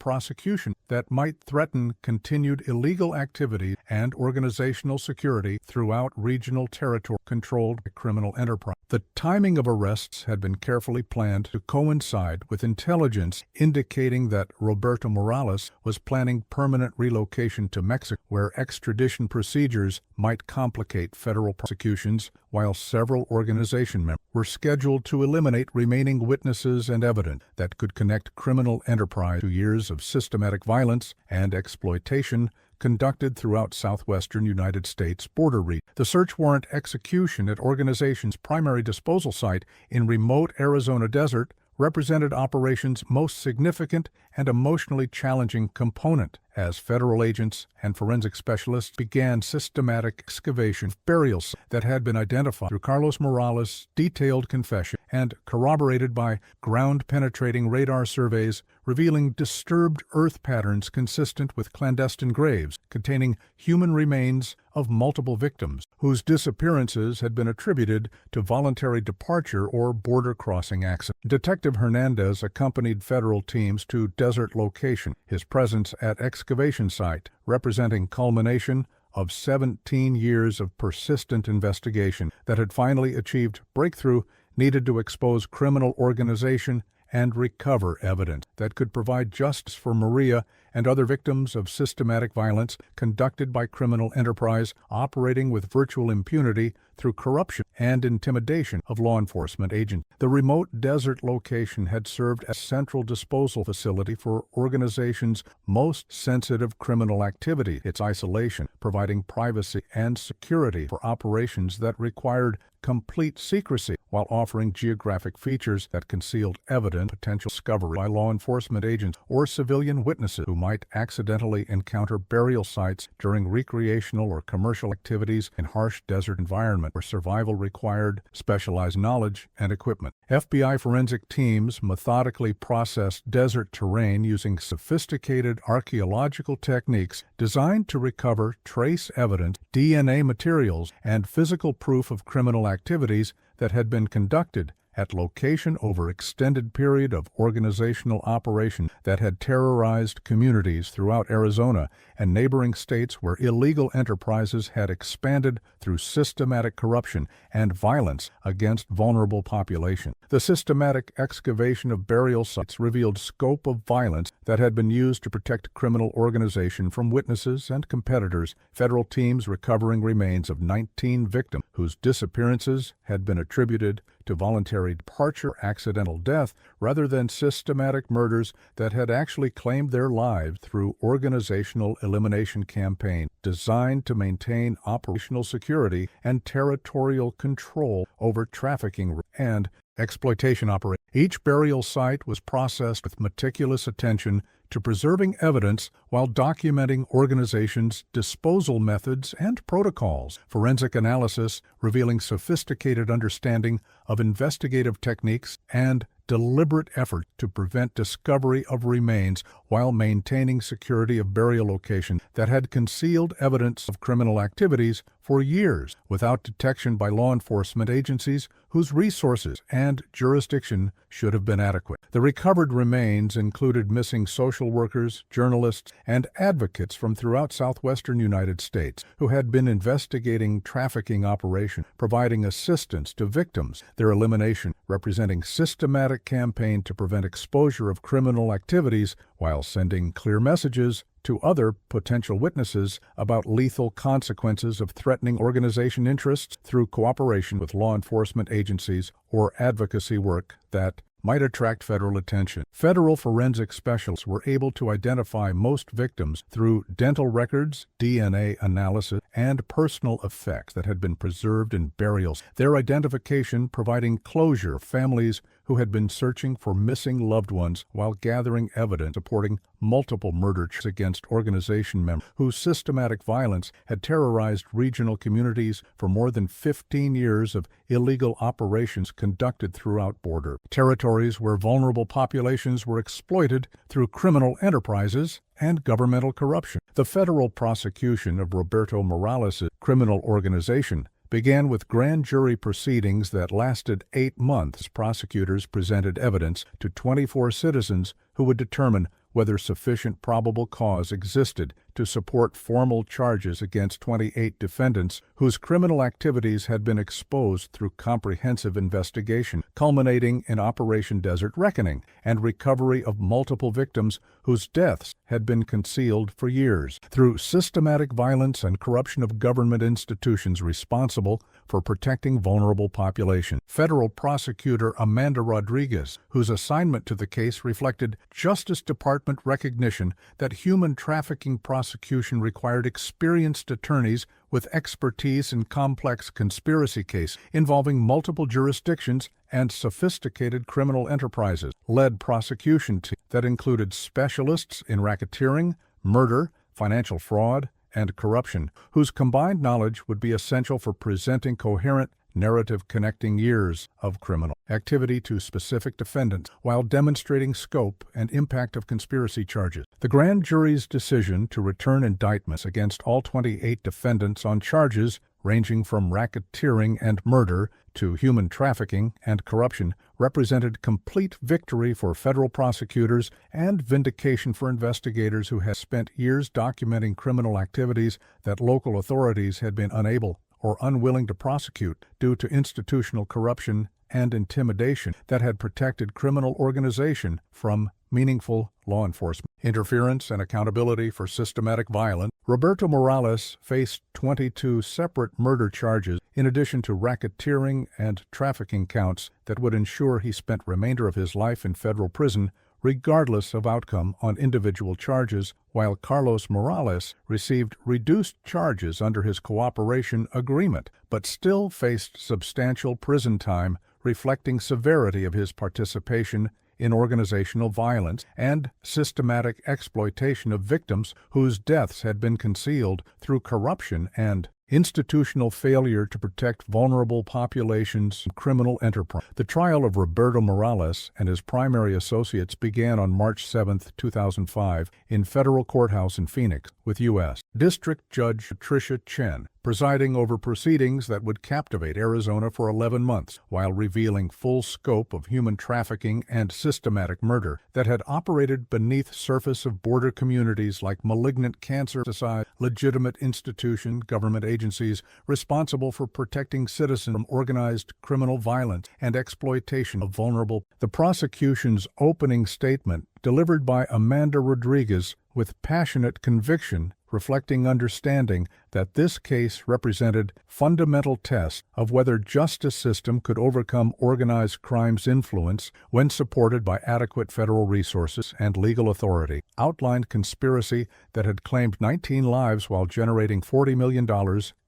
prosecution that might threaten continued illegal activity and organizational security throughout regional territory controlled by criminal enterprise. The timing of arrests had been carefully planned to coincide with intelligence indicating that Roberto Morales was planning permanent relocation to Mexico, where extradition procedures might complicate federal prosecutions, while several organization members were scheduled to eliminate remaining witnesses and evidence that could connect criminal enterprise to years of systematic violence and exploitation conducted throughout southwestern United States border region. The search warrant execution at organization's primary disposal site in remote Arizona desert represented operation's most significant and emotionally challenging component, as federal agents and forensic specialists began systematic excavation of burial sites that had been identified through Carlos Morales' detailed confession and corroborated by ground-penetrating radar surveys revealing disturbed earth patterns consistent with clandestine graves containing human remains of multiple victims, whose disappearances had been attributed to voluntary departure or border-crossing accident. Detective Hernandez accompanied federal teams to desert location, his presence at excavation site representing culmination of 17 years of persistent investigation that had finally achieved breakthrough needed to expose criminal organization and recover evidence that could provide justice for Maria and other victims of systematic violence conducted by criminal enterprise operating with virtual impunity through corruption and intimidation of law enforcement agents. The remote desert location had served as a central disposal facility for organizations' most sensitive criminal activity, its isolation, providing privacy and security for operations that required complete secrecy while offering geographic features that concealed evident potential discovery by law enforcement agents or civilian witnesses who might accidentally encounter burial sites during recreational or commercial activities in harsh desert environment where survival required specialized knowledge and equipment. FBI forensic teams methodically processed desert terrain using sophisticated archaeological techniques designed to recover trace evidence, DNA materials, and physical proof of criminal activities that had been conducted at location over extended period of organizational operation that had terrorized communities throughout Arizona and neighboring states where illegal enterprises had expanded through systematic corruption and violence against vulnerable populations. The systematic excavation of burial sites revealed scope of violence that had been used to protect criminal organization from witnesses and competitors. Federal teams recovering remains of 19 victims whose disappearances had been attributed to voluntary departure, accidental death, rather than systematic murders that had actually claimed their lives through organizational elimination campaign designed to maintain operational security and territorial control over trafficking and exploitation operations. Each burial site was processed with meticulous attention to preserving evidence while documenting organizations' disposal methods and protocols. Forensic analysis revealing sophisticated understanding of investigative techniques and deliberate effort to prevent discovery of remains while maintaining security of burial location that had concealed evidence of criminal activities for years without detection by law enforcement agencies whose resources and jurisdiction should have been adequate. The recovered remains included missing social workers, journalists, and advocates from throughout southwestern United States who had been investigating trafficking operations, providing assistance to victims, their elimination representing systematic campaign to prevent exposure of criminal activities while sending clear messages to other potential witnesses about lethal consequences of threatening organization interests through cooperation with law enforcement agencies or advocacy work that might attract federal attention. Federal forensic specialists were able to identify most victims through dental records, DNA analysis, and personal effects that had been preserved in burials, their identification providing closure for families who had been searching for missing loved ones while gathering evidence supporting multiple murder charges against organization members whose systematic violence had terrorized regional communities for more than 15 years of illegal operations conducted throughout border territories where vulnerable populations were exploited through criminal enterprises and governmental corruption. The federal prosecution of Roberto Morales' criminal organization began with grand jury proceedings that lasted 8 months. Prosecutors presented evidence to 24 citizens who would determine whether sufficient probable cause existed to support formal charges against 28 defendants whose criminal activities had been exposed through comprehensive investigation, culminating in Operation Desert Reckoning and recovery of multiple victims whose deaths had been concealed for years. Through systematic violence and corruption of government institutions responsible for protecting vulnerable populations. Federal prosecutor Amanda Rodriguez, whose assignment to the case reflected Justice Department recognition that human trafficking prosecution required experienced attorneys with expertise in complex conspiracy cases involving multiple jurisdictions and sophisticated criminal enterprises, led prosecution teams that included specialists in racketeering, murder, financial fraud, and corruption, whose combined knowledge would be essential for presenting coherent narrative connecting years of criminal activity to specific defendants while demonstrating scope and impact of conspiracy charges. The grand jury's decision to return indictments against all 28 defendants on charges ranging from racketeering and murder to human trafficking and corruption represented complete victory for federal prosecutors and vindication for investigators who had spent years documenting criminal activities that local authorities had been unable or unwilling to prosecute due to institutional corruption and intimidation that had protected criminal organization from meaningful law enforcement. interference and accountability for systematic violence, Roberto Morales faced 22 separate murder charges in addition to racketeering and trafficking counts that would ensure he spent the remainder of his life in federal prison regardless of outcome on individual charges, while Carlos Morales received reduced charges under his cooperation agreement, but still faced substantial prison time, reflecting severity of his participation in organizational violence and systematic exploitation of victims whose deaths had been concealed through corruption and institutional failure to protect vulnerable populations and criminal enterprise. The trial of Roberto Morales and his primary associates began on March 7, 2005, in federal courthouse in Phoenix, with U.S. District Judge Patricia Chen presiding over proceedings that would captivate Arizona for 11 months, while revealing full scope of human trafficking and systematic murder that had operated beneath surface of border communities like malignant cancer society, legitimate institution, government agencies responsible for protecting citizens from organized criminal violence and exploitation of vulnerable. The prosecution's opening statement, delivered by Amanda Rodriguez with passionate conviction, reflecting understanding that this case represented fundamental test of whether justice system could overcome organized crime's influence when supported by adequate federal resources and legal authority, outlined conspiracy that had claimed 19 lives while generating $40 million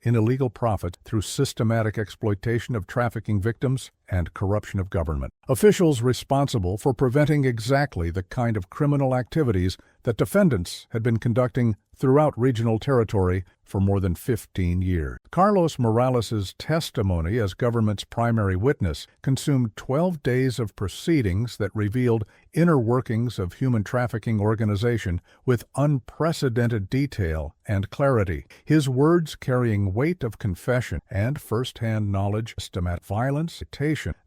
in illegal profit through systematic exploitation of trafficking victims and corruption of government. Officials responsible for preventing exactly the kind of criminal activities that defendants had been conducting throughout regional territory for more than 15 years. Carlos Morales' testimony as government's primary witness consumed 12 days of proceedings that revealed inner workings of human trafficking organization with unprecedented detail and clarity, his words carrying weight of confession and first-hand knowledge of systematic violence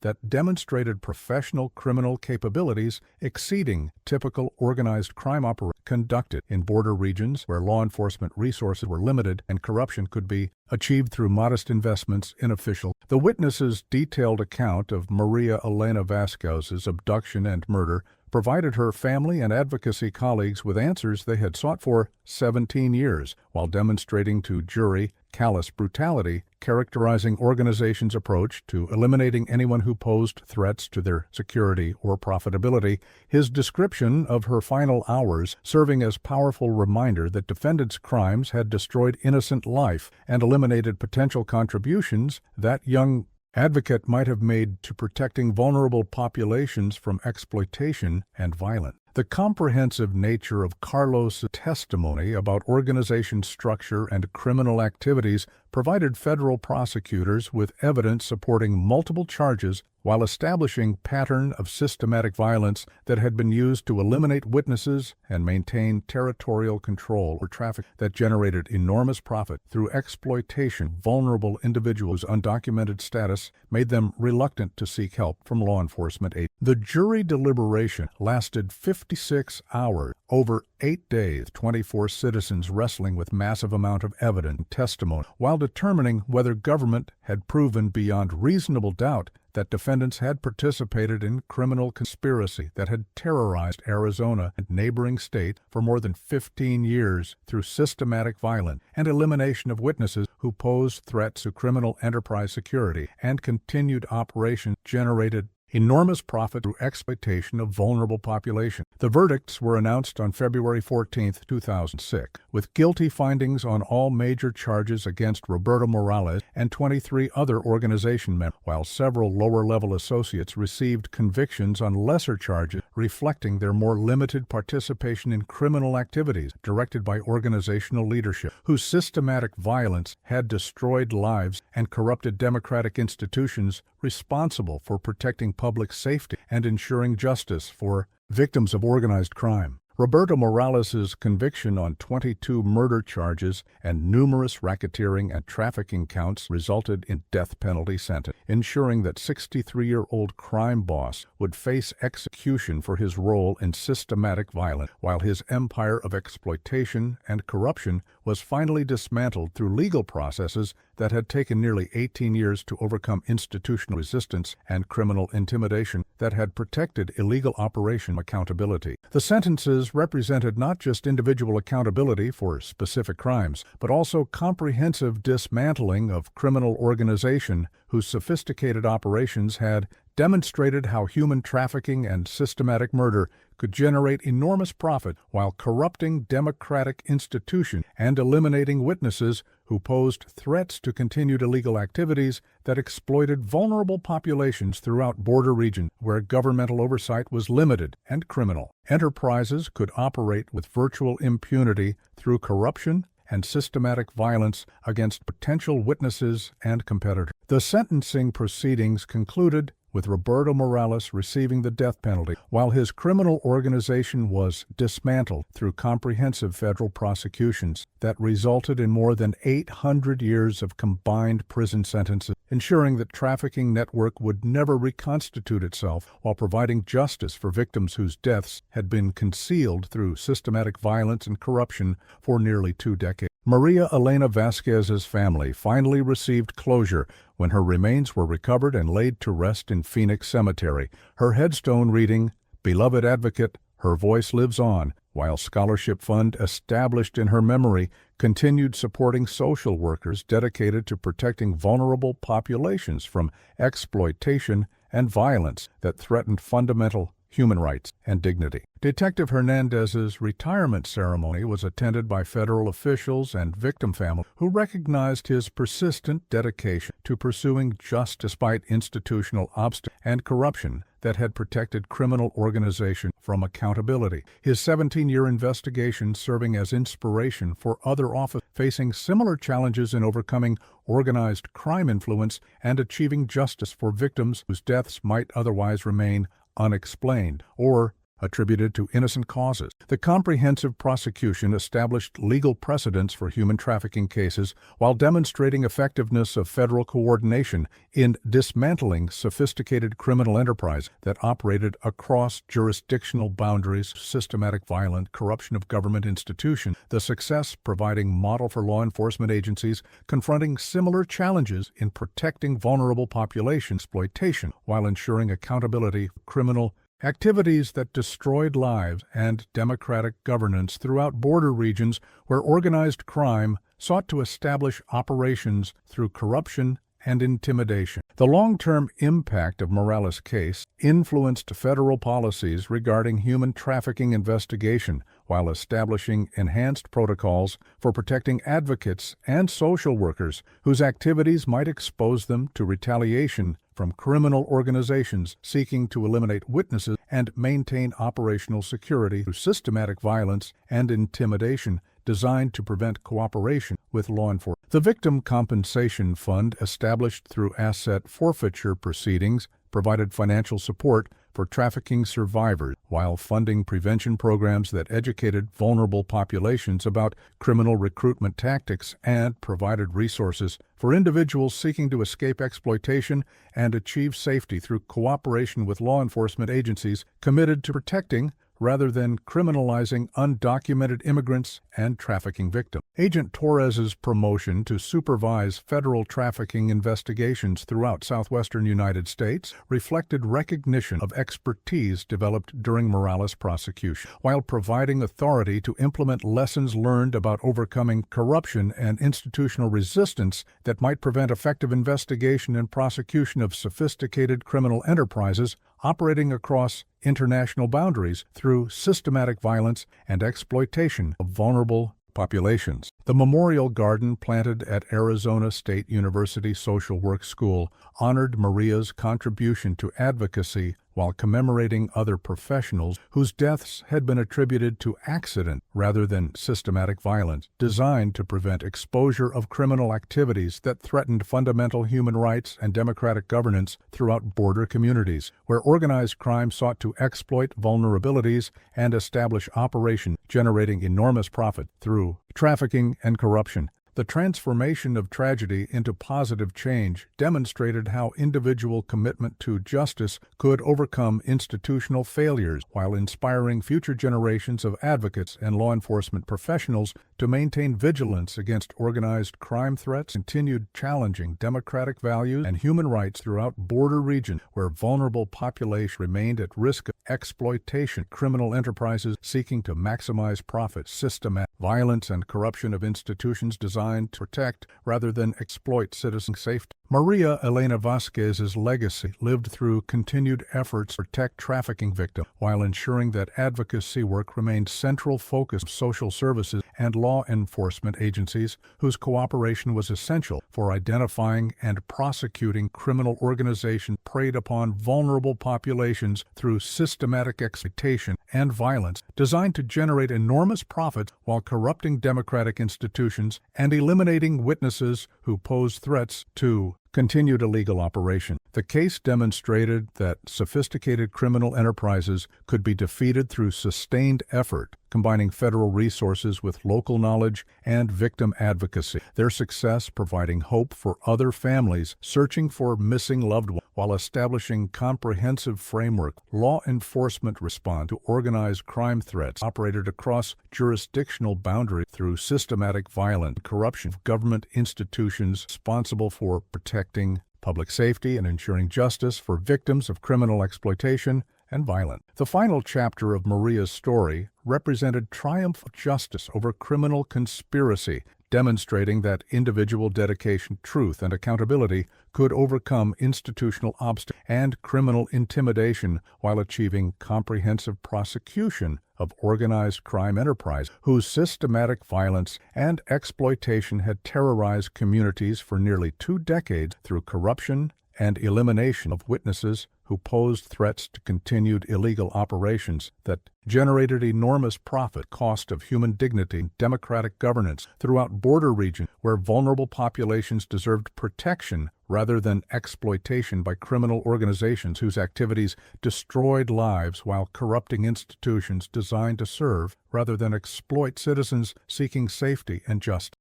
that demonstrated professional criminal capabilities exceeding typical organized crime operations conducted in border regions where law enforcement resources were limited and corruption could be achieved through modest investments in official. The witness's detailed account of Maria Elena Vasquez's abduction and murder provided her family and advocacy colleagues with answers they had sought for 17 years, while demonstrating to jury callous brutality, characterizing organizations' approach to eliminating anyone who posed threats to their security or profitability. His description of her final hours serving as powerful reminder that defendants' crimes had destroyed innocent life and eliminated potential contributions that young advocate might have made to protecting vulnerable populations from exploitation and violence. The comprehensive nature of Carlos' testimony about organization structure and criminal activities provided federal prosecutors with evidence supporting multiple charges while establishing pattern of systematic violence that had been used to eliminate witnesses and maintain territorial control over traffic that generated enormous profit through exploitation. Vulnerable individuals' undocumented status made them reluctant to seek help from law enforcement agencies. The jury deliberation lasted 56 hours, over 8 days, 24 citizens wrestling with massive amount of evidence and testimony, while determining whether government had proven beyond reasonable doubt that defendants had participated in criminal conspiracy that had terrorized Arizona and neighboring states for more than 15 years through systematic violence and elimination of witnesses who posed threats to criminal enterprise security, and continued operation generated enormous profit through exploitation of vulnerable population. The verdicts were announced on February 14, 2006, with guilty findings on all major charges against Roberto Morales and 23 other organization members, while several lower-level associates received convictions on lesser charges, reflecting their more limited participation in criminal activities directed by organizational leadership, whose systematic violence had destroyed lives and corrupted democratic institutions responsible for protecting public safety and ensuring justice for victims of organized crime. Roberto Morales' conviction on 22 murder charges and numerous racketeering and trafficking counts resulted in death penalty sentence, ensuring that 63-year-old crime boss would face execution for his role in systematic violence, while his empire of exploitation and corruption was finally dismantled through legal processes that had taken nearly 18 years to overcome institutional resistance and criminal intimidation that had protected illegal operation accountability. The sentences represented not just individual accountability for specific crimes, but also comprehensive dismantling of criminal organization whose sophisticated operations had demonstrated how human trafficking and systematic murder could generate enormous profit while corrupting democratic institutions and eliminating witnesses who posed threats to continued illegal activities that exploited vulnerable populations throughout border regions where governmental oversight was limited and criminal. Enterprises could operate with virtual impunity through corruption and systematic violence against potential witnesses and competitors. The sentencing proceedings concluded with Roberto Morales receiving the death penalty, while his criminal organization was dismantled through comprehensive federal prosecutions that resulted in more than 800 years of combined prison sentences, ensuring that trafficking network would never reconstitute itself while providing justice for victims whose deaths had been concealed through systematic violence and corruption for nearly 2 decades. Maria Elena Vasquez's family finally received closure when her remains were recovered and laid to rest in Phoenix Cemetery, her headstone reading, "Beloved Advocate, her voice lives on," while scholarship fund established in her memory continued supporting social workers dedicated to protecting vulnerable populations from exploitation and violence that threatened fundamental human rights and dignity. Detective Hernandez's retirement ceremony was attended by federal officials and victim families who recognized his persistent dedication to pursuing justice despite institutional obstacles and corruption that had protected criminal organization from accountability. His 17-year investigation serving as inspiration for other officers facing similar challenges in overcoming organized crime influence and achieving justice for victims whose deaths might otherwise remain unexplained or attributed to innocent causes. The comprehensive prosecution established legal precedents for human trafficking cases while demonstrating effectiveness of federal coordination in dismantling sophisticated criminal enterprise that operated across jurisdictional boundaries, systematic violent corruption of government institutions. The success providing model for law enforcement agencies confronting similar challenges in protecting vulnerable population exploitation while ensuring accountability for criminal activities that destroyed lives and democratic governance throughout border regions where organized crime sought to establish operations through corruption and intimidation. The long-term impact of Morales' case influenced federal policies regarding human trafficking investigation while establishing enhanced protocols for protecting advocates and social workers whose activities might expose them to retaliation from criminal organizations seeking to eliminate witnesses and maintain operational security through systematic violence and intimidation designed to prevent cooperation with law enforcement. The Victim Compensation Fund, established through asset forfeiture proceedings, provided financial support for trafficking survivors while funding prevention programs that educated vulnerable populations about criminal recruitment tactics and provided resources for individuals seeking to escape exploitation and achieve safety through cooperation with law enforcement agencies committed to protecting rather than criminalizing undocumented immigrants and trafficking victims. Agent Torres's promotion to supervise federal trafficking investigations throughout southwestern United States reflected recognition of expertise developed during Morales' prosecution, while providing authority to implement lessons learned about overcoming corruption and institutional resistance that might prevent effective investigation and prosecution of sophisticated criminal enterprises operating across international boundaries through systematic violence and exploitation of vulnerable populations. The memorial garden planted at Arizona State University Social Work School honored Maria's contribution to advocacy while commemorating other professionals whose deaths had been attributed to accident rather than systematic violence, designed to prevent exposure of criminal activities that threatened fundamental human rights and democratic governance throughout border communities, where organized crime sought to exploit vulnerabilities and establish operations generating enormous profit through trafficking and corruption. The transformation of tragedy into positive change demonstrated how individual commitment to justice could overcome institutional failures while inspiring future generations of advocates and law enforcement professionals to maintain vigilance against organized crime threats, continued challenging democratic values and human rights throughout border regions where vulnerable populations remained at risk of exploitation, criminal enterprises seeking to maximize profits, systematic violence and corruption of institutions designed to protect rather than exploit citizen safety. Maria Elena Vasquez's legacy lived through continued efforts to protect trafficking victims while ensuring that advocacy work remained central focus of social services and law enforcement agencies whose cooperation was essential for identifying and prosecuting criminal organizations preyed upon vulnerable populations through systematic exploitation and violence designed to generate enormous profits while corrupting democratic institutions and eliminating witnesses who posed threats to continued illegal operation. The case demonstrated that sophisticated criminal enterprises could be defeated through sustained effort, combining federal resources with local knowledge and victim advocacy. Their success providing hope for other families searching for missing loved ones while establishing comprehensive framework. Law enforcement respond to organized crime threats operated across jurisdictional boundaries through systematic violence, corruption of government institutions responsible for protecting public safety and ensuring justice for victims of criminal exploitation and violence. The final chapter of Maria's story represented triumph of justice over criminal conspiracy, demonstrating that individual dedication, truth, and accountability could overcome institutional obstacles and criminal intimidation while achieving comprehensive prosecution of organized crime enterprise whose systematic violence and exploitation had terrorized communities for nearly 2 decades through corruption and elimination of witnesses who posed threats to continued illegal operations that generated enormous profit, cost of human dignity, and democratic governance throughout border regions where vulnerable populations deserved protection rather than exploitation by criminal organizations whose activities destroyed lives while corrupting institutions designed to serve rather than exploit citizens seeking safety and justice.